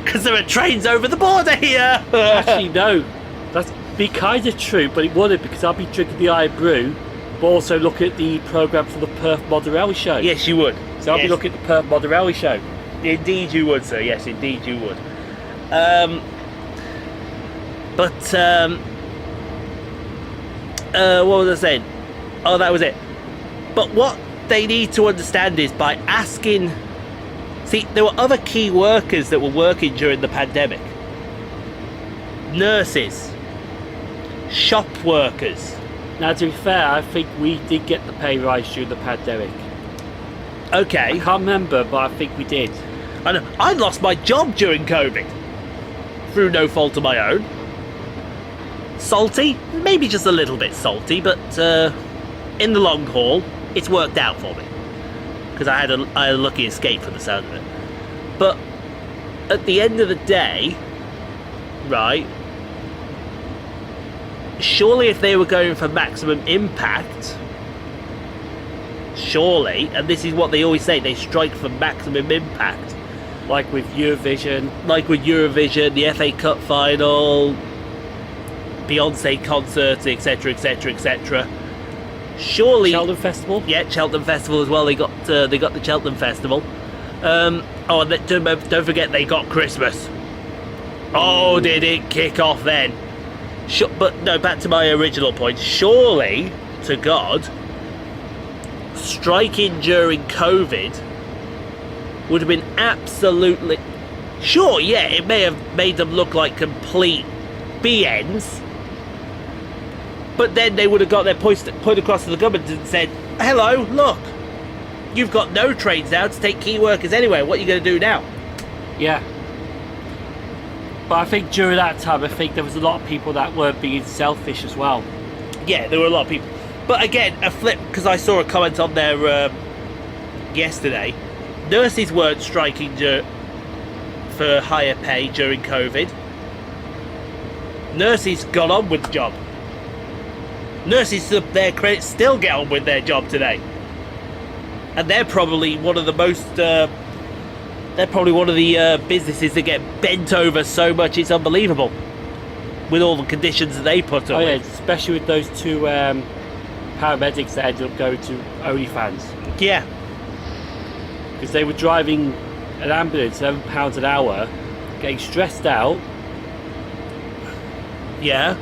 because there are trains over the border here. Actually, no, that's be kind of true, but it wouldn't, because I'd be drinking the iron brew But also look at the programme for the Perth Mozzarella show. Yes, you would. So I'll be looking at the Perth Mozzarella show. Indeed you would, sir. Yes, indeed you would. What was I saying? Oh, that was it. But what they need to understand is by asking... See, there were other key workers that were working during the pandemic. Nurses. Shop workers. Now, to be fair, I think we did get the pay rise during the pandemic. Okay. I can't remember, but I think we did. I know. I lost my job during COVID. Through no fault of my own. Salty? Maybe just a little bit salty, but in the long haul, it's worked out for me. Because I had a lucky escape from the sound of it. But at the end of the day, right, surely if they were going for maximum impact, surely, and this is what they always say, they strike for maximum impact. Like with Eurovision. Like with Eurovision, the FA Cup final, Beyonce concerts, etc, etc, etc. Surely... Cheltenham Festival? Yeah, Cheltenham Festival as well. They got the Cheltenham Festival. And don't forget they got Christmas. Oh, did it kick off then? But no, back to my original point. Surely, to God, striking during COVID would have been absolutely... Sure, yeah, it may have made them look like complete BNs. But then they would have got their point across to the government and said, hello, look, you've got no trains now to take key workers anyway. What are you going to do now? Yeah. But I think during that time, I think there was a lot of people that were being selfish as well. Yeah, there were a lot of people. But again, a flip, because I saw a comment on there yesterday. Nurses weren't striking for higher pay during COVID. Nurses got on with the job. Nurses, to their credit, still get on with their job today. And they're probably one of the most... they're probably one of the businesses that get bent over so much it's unbelievable. With all the conditions that they put up. Oh yeah, especially with those two paramedics that ended up going to OnlyFans. Yeah. Because they were driving an ambulance £7 an hour, getting stressed out. Yeah.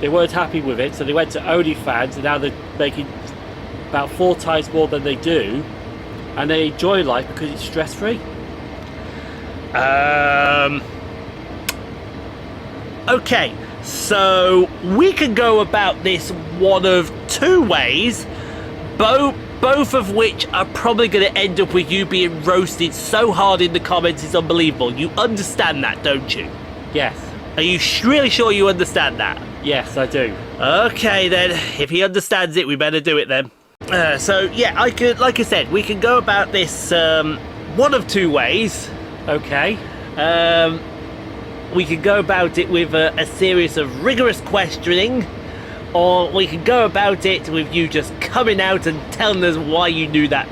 They weren't happy with it, so they went to OnlyFans, and now they're making about 4 times more than they do, and they enjoy life because it's stress-free. Okay, so we can go about this one of 2 ways, both of which are probably going to end up with you being roasted so hard in the comments it's unbelievable. You understand that, don't you? Yes. Are you really sure you understand that? Yes, I do. Okay then, if he understands it, we better do it then. So yeah, like I said, we can go about this one of 2 ways. Okay. We can go about it with a series of rigorous questioning, or we can go about it with you just coming out and telling us why you knew that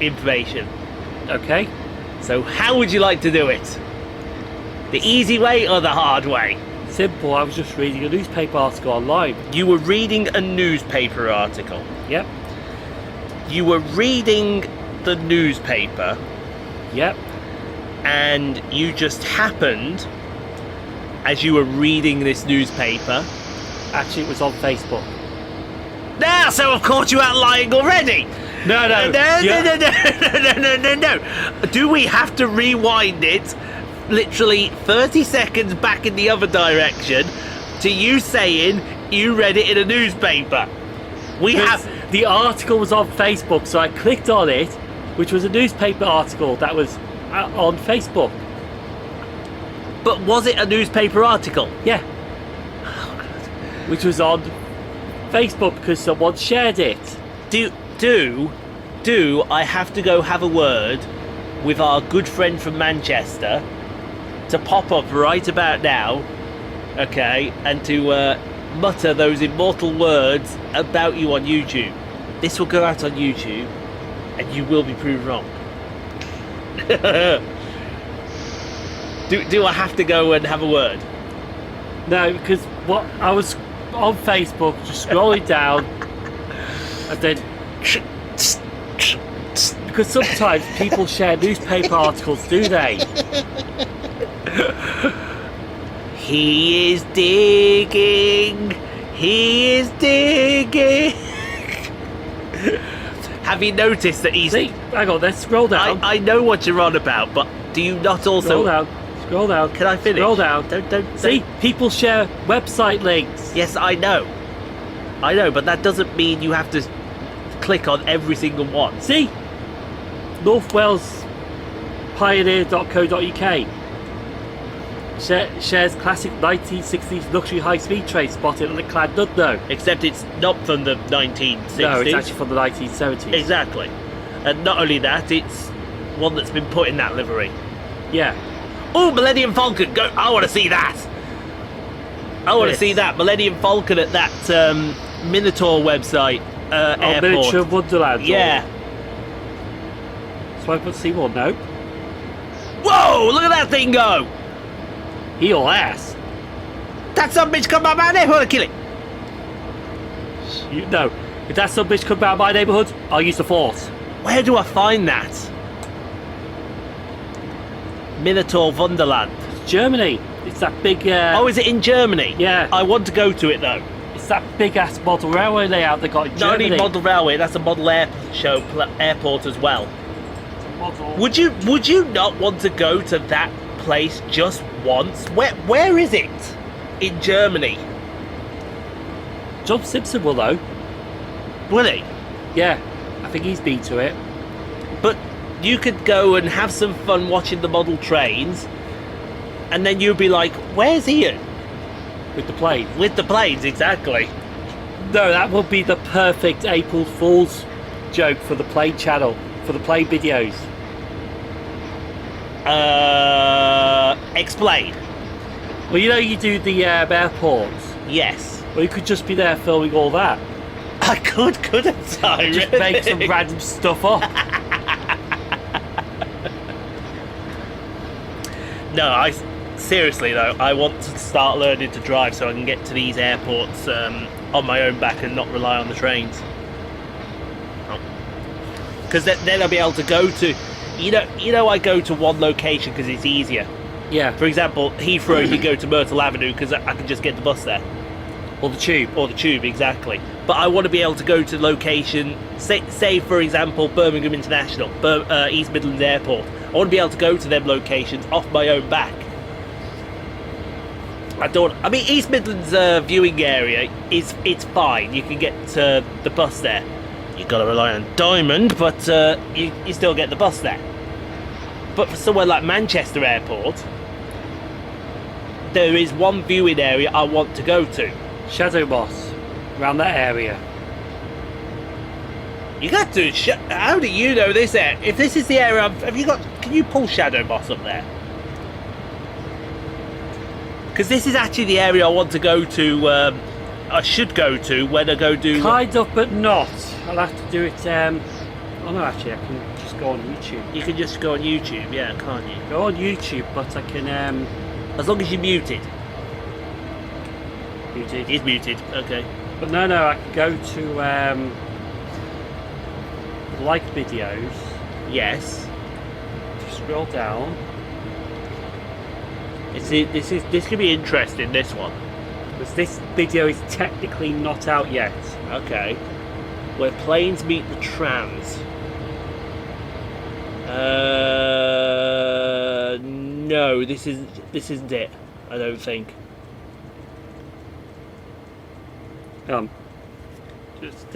information. Okay. So how would you like to do it? The easy way or the hard way? Simple, I was just reading a newspaper article online. You were reading a newspaper article? Yep. You were reading the newspaper? Yep. And you just happened, as you were reading this newspaper... Actually, it was on Facebook. Now, so I've caught you out lying already! No. No. Do we have to rewind it literally 30 seconds back in the other direction to you saying you read it in a newspaper? The article was on Facebook, so I clicked on it, which was a newspaper article that was on Facebook. But was it a newspaper article? Yeah. Which was on Facebook because someone shared it. Do I have to go have a word with our good friend from Manchester to pop up right about now, okay, and to mutter those immortal words about you on YouTube? This will go out on YouTube and you will be proved wrong. Do I have to go and have a word? No, because I was on Facebook just scrolling down And then... Because sometimes people share newspaper articles, do they? He is digging. He is digging. Have you noticed that he's... See, hang on, let's scroll down. I know what you're on about, but do you not also... Scroll down. Scroll down. Can I finish? Scroll down. Don't. See, people share website links. Yes, I know. I know, but that doesn't mean you have to click on every single one. See? North Wales Pioneer.co.uk shares classic 1960s luxury high-speed train spotted on the Llandudno. Except it's not from the 1960s. No, it's actually from the 1970s. Exactly. And not only that, it's one that's been put in that livery. Yeah. Oh, Millennium Falcon! Go! I want to see that. I want to see that Millennium Falcon at that Minotaur website airport. Miniature Wonderland. Yeah. Swipe on Seymour. No. Whoa! Look at that thing go! Heel ass. That some bitch come by my neighborhood, kill it. No. If that some bitch come out my neighbourhood, I'll use the force. Where do I find that? Minotaur Wonderland. Germany. It's that big... Oh, is it in Germany? Yeah. I want to go to it, though. It's that big-ass model railway layout they got in Germany. Not only model railway, that's a model airport as well. Would you not want to go to that place just once? Where is it in Germany? John Simpson will, though. Will he? Yeah. I think he's been to it. But you could go and have some fun watching the model trains, and then you'd be like, where's Ian? With the plane. With the planes, exactly. No, that would be the perfect April Fool's joke for the plane channel, for the plane videos. Explain. Well, you know you do the airports. Yes. Well, you could just be there filming all that. I couldn't I? Just make some random stuff up. No, seriously though, I want to start learning to drive so I can get to these airports on my own back and not rely on the trains. Because then I'll be able to go to, you know, I go to one location because it's easier. Yeah. For example, Heathrow, you go to Myrtle Avenue because I can just get the bus there. Or the tube. Or the tube, exactly. But I want to be able to go to location, say for example, Birmingham International, East Midlands Airport. I want to be able to go to them locations off my own back. I mean, East Midlands viewing area it's fine. You can get the bus there. You've got to rely on Diamond, but you still get the bus there. But for somewhere like Manchester Airport, there is one viewing area I want to go to. Shadow Moss, around that area. You got to. How do you know this area? If this is the area, can you pull Shadow Moss up there? Because this is actually the area I want to go to. I should go to when I go do. Kind of, but not. I'll have to do it. Oh no, actually, I can just go on YouTube. You can just go on YouTube, yeah, can't you? Go on YouTube, but I can. As long as you're muted. Muted. He's muted. Okay. But no, I can go to like videos. Yes. Just scroll down. This could be interesting. This one. Because this video is technically not out yet. Okay. Where planes meet the trams. No, this isn't it. I don't think. Just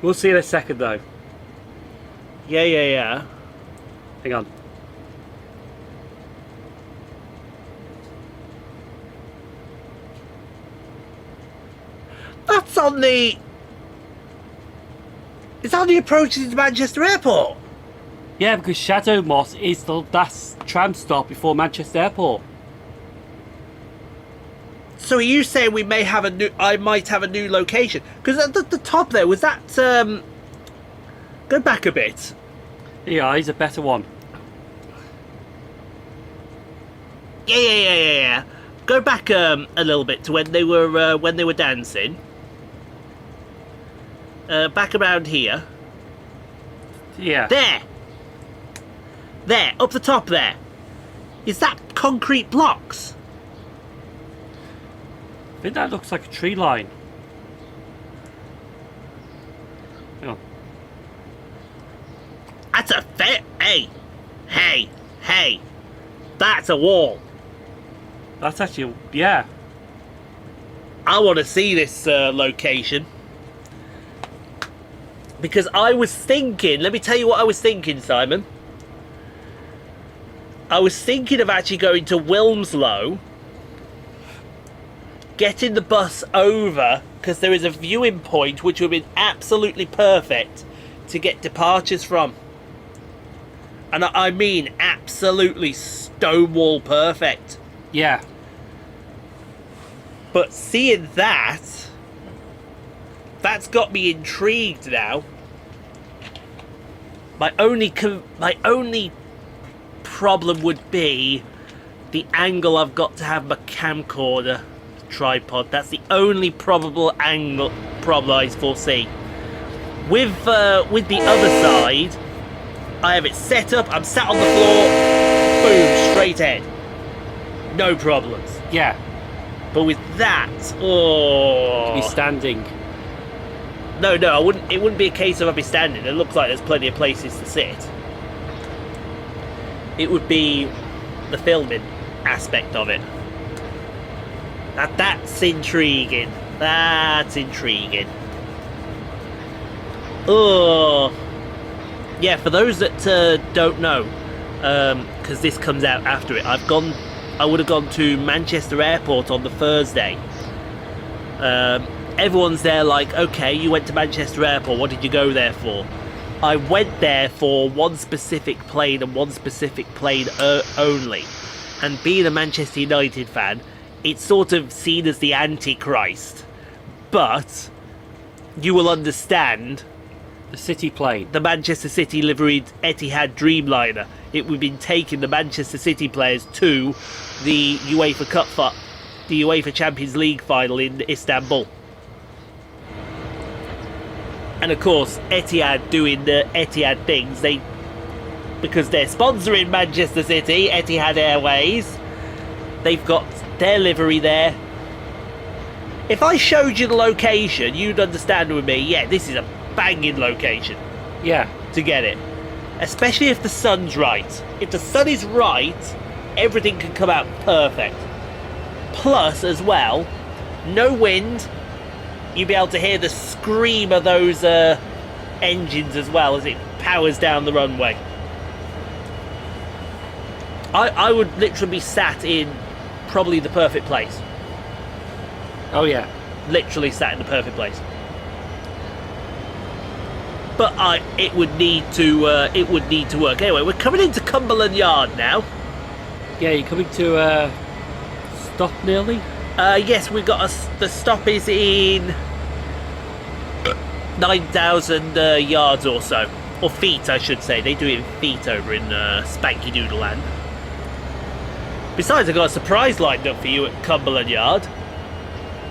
we'll see in a second though. Yeah. Hang on. That's on the. It's on the approaches to Manchester Airport. Yeah, because Shadow Moss is the last tram stop before Manchester Airport. So are you saying we may have I might have a new location? Because at the top there was that. Go back a bit. Yeah, he's a better one. Yeah. Go back a little bit to when they were dancing. back around here. Yeah. There, up the top there. Is that concrete blocks? I think that looks like a tree line. Hang on. That's a fair... Hey. That's a wall. That's actually... Yeah. I want to see this location. Because I was thinking... Let me tell you what I was thinking, Simon. I was thinking of actually going to Wilmslow, getting the bus over, because there is a viewing point which would have been absolutely perfect to get departures from. And I mean absolutely stonewall perfect. Yeah. But seeing that, that's got me intrigued now. My only problem would be the angle I've got to have my camcorder tripod. That's the only problem I foresee. With the other side, I have it set up, I'm sat on the floor, boom, straight ahead. No problems. Yeah. But with that, oh, Be standing. No, I wouldn't. It wouldn't be a case of I'd be standing. It looks like there's plenty of places to sit. It would be the filming aspect of it. That's intriguing. That's intriguing. Oh, yeah. For those that don't know, because this comes out after it, I would have gone to Manchester Airport on the Thursday. Everyone's there like, okay, you went to Manchester Airport, what did you go there for? I went there for one specific plane and one specific plane only. And being a Manchester United fan, it's sort of seen as the Antichrist. But you will understand The City plane. the Manchester City liveried Etihad Dreamliner. It would have been taking the Manchester City players to the the UEFA Champions League final in Istanbul. And of course, Etihad doing the Etihad things, because they're sponsoring Manchester City, Etihad Airways, they've got their livery there. If I showed you the location, you'd understand with me, yeah, this is a banging location Yeah. to get it. Especially if the sun's right. If the sun is right, everything can come out perfect. Plus, as well, no wind. You'll be able to hear the scream of those engines as well as it powers down the runway. I would literally be sat in probably the perfect place. Oh yeah. Literally sat in the perfect place. But it would need to work. Anyway, we're coming into Cumberland Yard now. Yeah, you're coming to stop nearly? Yes, we've got the stop is in 9,000 yards or so. Or feet, I should say. They do it in feet over in Spanky Doodle Land. Besides, I've got a surprise lined up for you at Cumberland Yard.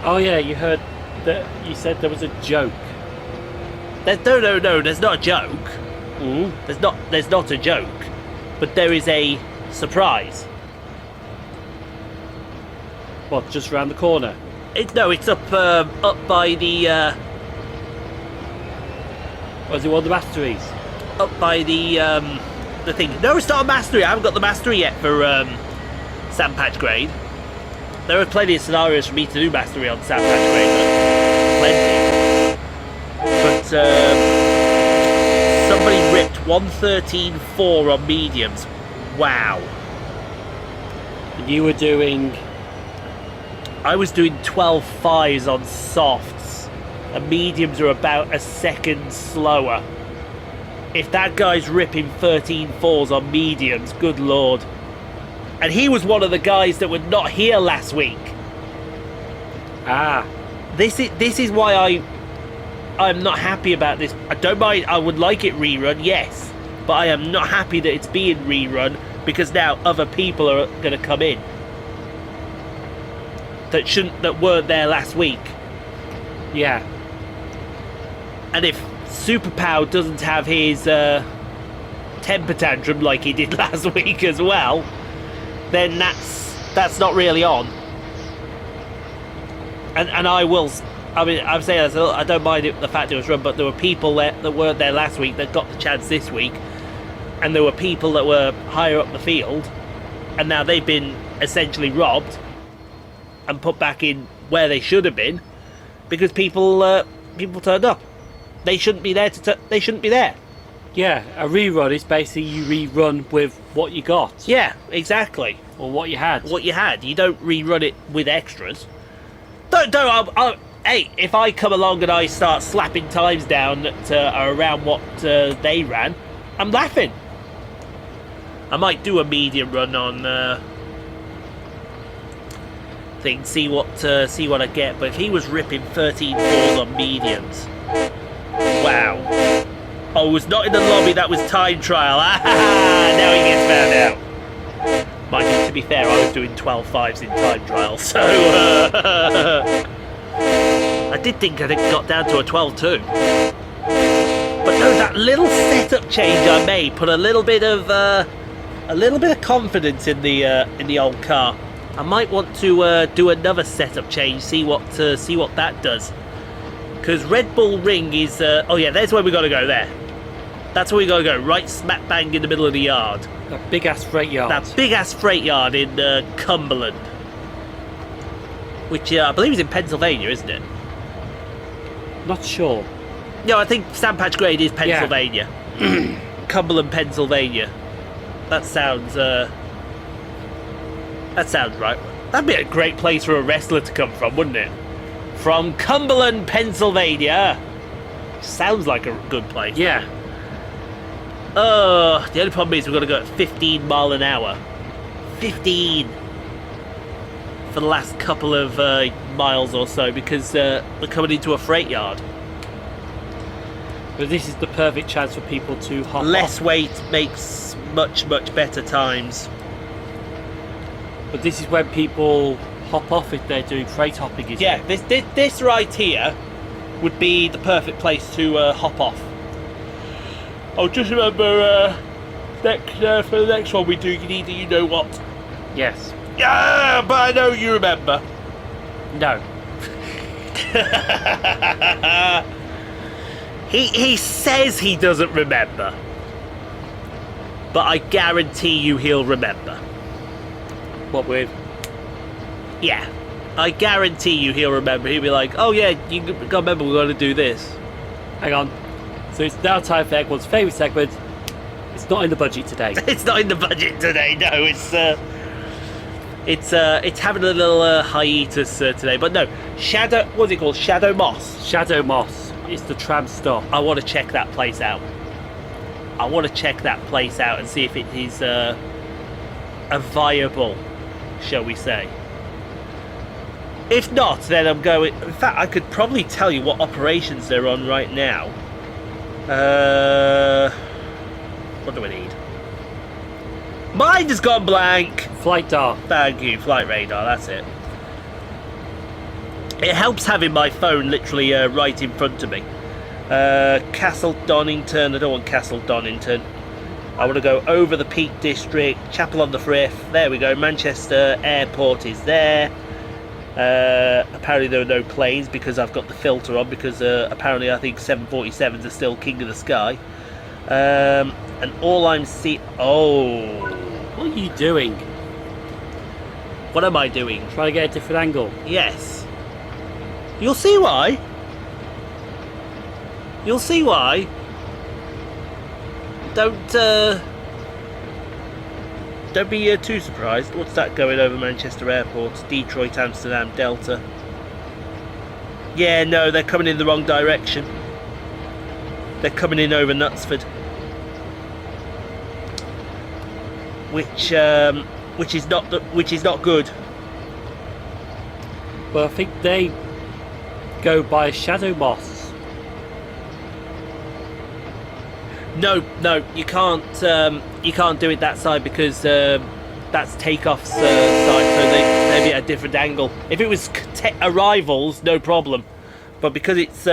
Oh yeah, you heard that you said there was a joke. No, there's not a joke. Mm. There's not a joke. But there is a surprise. What, just round the corner? It's up by the Was it one of the masteries? up by the thing. No, it's not a mastery. I haven't got the mastery yet for Sandpatch Grade. There are plenty of scenarios for me to do mastery on Sandpatch Grade, but somebody ripped 113.4 on mediums. Wow. And you were doing... I was doing 12.5s on softs, and mediums are about a second slower. If that guy's ripping 13.4s on mediums, good lord. And he was one of the guys that were not here last week. Ah. This is why I'm not happy about this. I don't mind, I would like it rerun, yes. But I am not happy that it's being rerun, because now other people are going to come in that weren't there last week. Yeah. And if Superpow doesn't have his temper tantrum like he did last week as well, then that's not really on. And I'm saying I don't mind the fact it was run, but there were people that weren't there last week that got the chance this week, and there were people that were higher up the field, and now they've been essentially robbed and put back in where they should have been because people turned up. They shouldn't be there. They shouldn't be there. Yeah, a rerun is basically you rerun with what you got. Yeah, exactly. Or what you had. What you had. You don't rerun it with extras. Hey, if I come along and I start slapping times down around what they ran, I'm laughing. I might do a medium run on thing, see what I get. But if he was ripping 13 balls on mediums, wow. Oh, it was not in the lobby. That was time trial. Now he gets found out. Mind you, to be fair, I was doing 12 fives in time trial, so I did think I got down to a 12-2. But no, that little setup change I made put a little bit of confidence in the old car. I might want to do another setup change, see what that does. Because Red Bull Ring is oh yeah, there's where we got to go there. That's where we got to go, right smack bang in the middle of the yard. That big ass freight yard. That big ass freight yard in Cumberland, which I believe is in Pennsylvania, isn't it? Not sure. No, I think Sandpatch Grade is Pennsylvania. Yeah. Cumberland, Pennsylvania. That sounds right. That'd be a great place for a wrestler to come from, wouldn't it? From Cumberland, Pennsylvania. Sounds like a good place. Yeah. The only problem is we've got to go at 15 mile an hour. 15 for the last couple of miles or so because we're coming into a freight yard. But this is the perfect chance for people to hop Less off. weight makes much better times. But this is when people hop off if they're doing freight hopping. Yeah, this right here would be the perfect place to hop off. Oh, just remember, for the next one we do, you need you know what. Yes. Yeah, but I know you remember. No. He says he doesn't remember, but I guarantee you he'll remember. What with? Yeah, I guarantee you he'll remember. He'll be like, oh yeah, you gotta remember we're going to do this. Hang on. So it's now time for everyone's favourite segment. It's not in the budget today. It's not in the budget today. No, it's having a little hiatus today. But no, what's it called? Shadow Moss. Shadow Moss is the tram stop. I want to check that place out. And see if it is a viable, shall we say. If not, then I'm going. In fact, I could probably tell you what operations they're on right now. What do we need? Mine has gone blank. Flight Dar. Thank you, flight radar. That's it. It helps having my phone literally right in front of me. Castle Donington. I don't want Castle Donington. I want to go over the Peak District, Chapel on the Frith. There we go. Manchester Airport is there. Apparently there are no planes because I've got the filter on because apparently I think 747s are still king of the sky. And all I'm seeing... Oh. What are you doing? What am I doing? Trying to get a different angle. Yes. You'll see why. You'll see why. Don't be too surprised. What's that going over Manchester Airport? Detroit, Amsterdam, Delta. Yeah, no, they're coming in the wrong direction. They're coming in over Knutsford. Which is not good. Well, I think they go by Shadow Moss. No, you can't do it that side because that's takeoff's side, so they be at a different angle. If it was arrivals, no problem, but because it's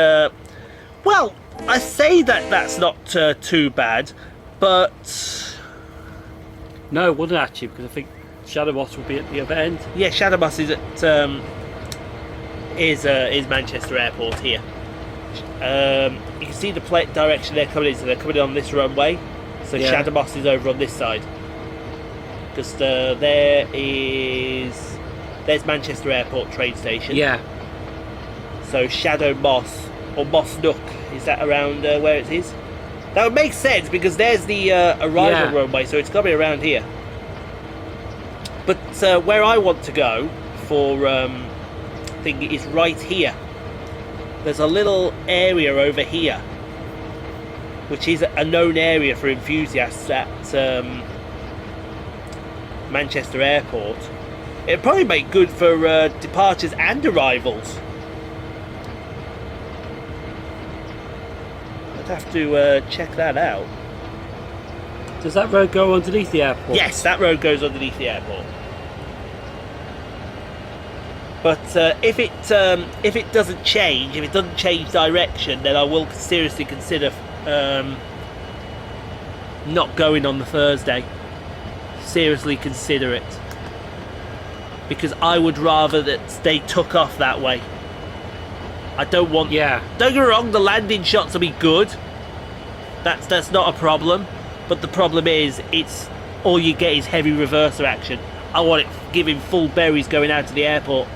well, I say that that's not too bad, but No, it wouldn't actually, because I think Shadow Moss would be at the other end. yeah, Shadowbus is at is Manchester Airport here. You can see the plate direction they're coming in, so they're coming in on this runway. So Yeah. Shadowbus is over on this side, because there's Manchester Airport train station. Yeah. So Shadow Moss or Moss Nook, is that around where it is? That would make sense because there's the arrival runway, so it's got to be around here. But where I want to go for thing is right here. There's a little area over here, which is a known area for enthusiasts at Manchester Airport. It'd probably make good for departures and arrivals. I'd have to check that out. Does that road go underneath the airport? Yes, that road goes underneath the airport. But if it doesn't change, if it doesn't change direction, then I will seriously consider not going on the Thursday. Seriously consider it, because I would rather that they took off that way. I don't want. Yeah. Don't get me wrong, the landing shots will be good. That's not a problem, but the problem is it's all you get is heavy reverser action. I want it giving full berries going out to the airport.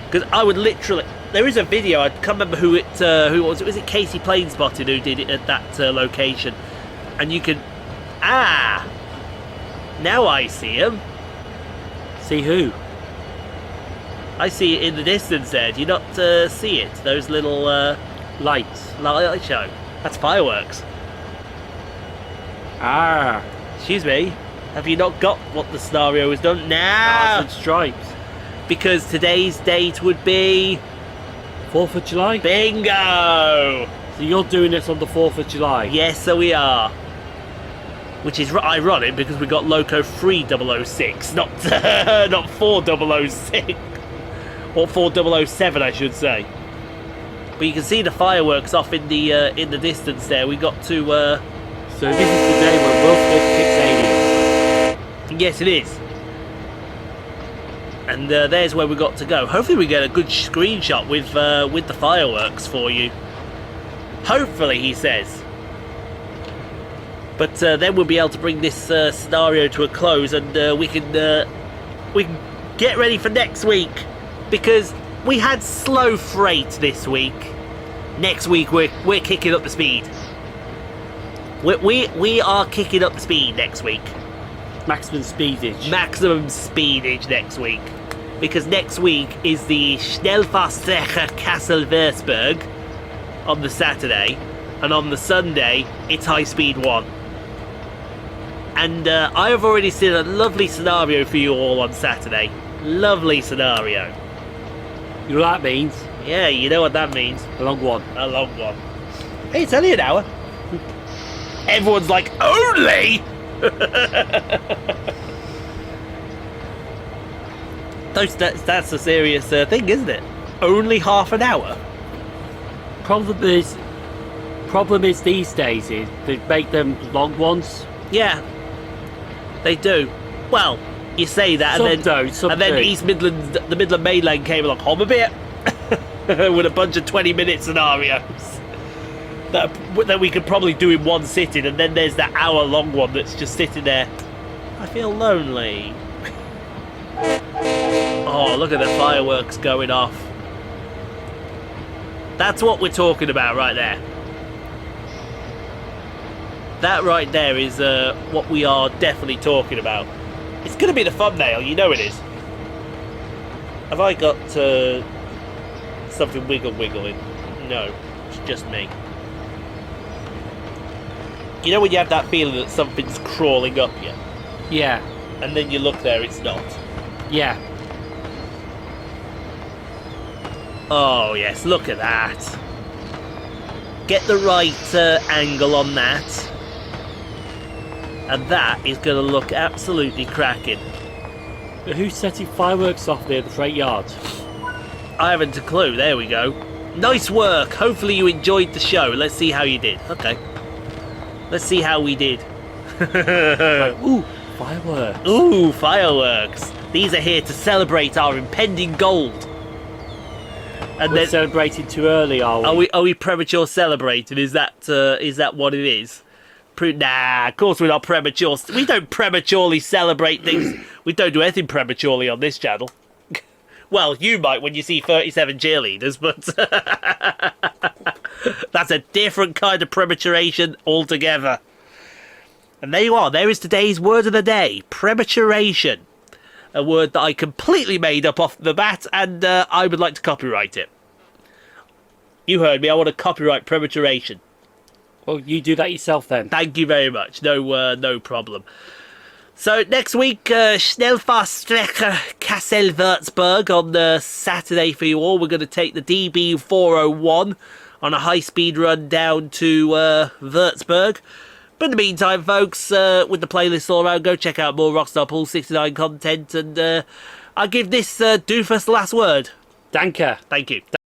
Because I would literally, there is a video, I can't remember who it was. Was it Casey Planespotted who did it at that location? And you can, now I see him. See who? I see it in the distance there. Do you not see it? Those little Lights. light show. That's fireworks. Excuse me. Have you not got what the scenario is done now? Stars and Stripes. Because today's date would be 4th of July? bingo. So you're doing this on the 4th of July? Yes, so we are. Which is ironic because we got Loco 3006, not 4006. Or 4007, I should say. But you can see the fireworks off in the distance there. We got to. So this is the day when Will Smith kicks aliens. Yes, it is. And there's where we got to go. Hopefully, we get a good screenshot with the fireworks for you. Hopefully, he says. But then we'll be able to bring this scenario to a close, and we can get ready for next week, because we had slow freight this week. Next week we're kicking up the speed. We are kicking up the speed next week. Maximum speedage. Maximum speedage next week, because next week is the Schnellfahrstrecke Kassel-Würzburg on the Saturday, and on the Sunday it's High Speed 1. And I have already seen a lovely scenario for you all on Saturday. Lovely scenario. You know what that means? Yeah, you know what that means. A long one. A long one. Hey, it's only an hour. Everyone's like, only? That's a serious thing, isn't it? Only half an hour? Problem is these days is they make them long ones. Yeah, they do. Well, you say that, Some and don't, some then do. East Midlands, the Midland Main Line came along, home a bit, with a bunch of 20-minute scenarios that we could probably do in one sitting, and then there's that hour-long one that's just sitting there. I feel lonely. Oh, look at the fireworks going off. That's what we're talking about right there. That right there is what we are definitely talking about. It's going to be the thumbnail, you know it is. Have I got something wiggling? No, it's just me. You know when you have that feeling that something's crawling up you? Yeah. And then you look there, it's not. Yeah. Oh yes, look at that. Get the right angle on that. And that is going to look absolutely cracking. But who's setting fireworks off near the freight yard? I haven't a clue. There we go. Nice work. Hopefully you enjoyed the show. Let's see how you did. Okay. Let's see how we did. Right. Ooh, fireworks. Ooh, fireworks. These are here to celebrate our impending gold. And We're celebrating too early, are we? Are we premature celebrating? Is that what it is? Nah, of course we're not premature. We don't prematurely celebrate things. We don't do anything prematurely on this channel. Well, you might when you see 37 cheerleaders, but that's a different kind of prematuration altogether. And there you are. There is today's word of the day. Prematuration. A word that I completely made up off the bat, and I would like to copyright it. You heard me. I want to copyright prematuration. Well, you do that yourself then. Thank you very much. No problem. So next week, Schnellfahrstrecke Kassel-Würzburg on Saturday for you all. We're going to take the DB 401 on a high-speed run down to Würzburg. But in the meantime, folks, with the playlist all around, go check out more Rockstar Pool 69 content, and I'll give this doofus the last word. Danke. Thank you.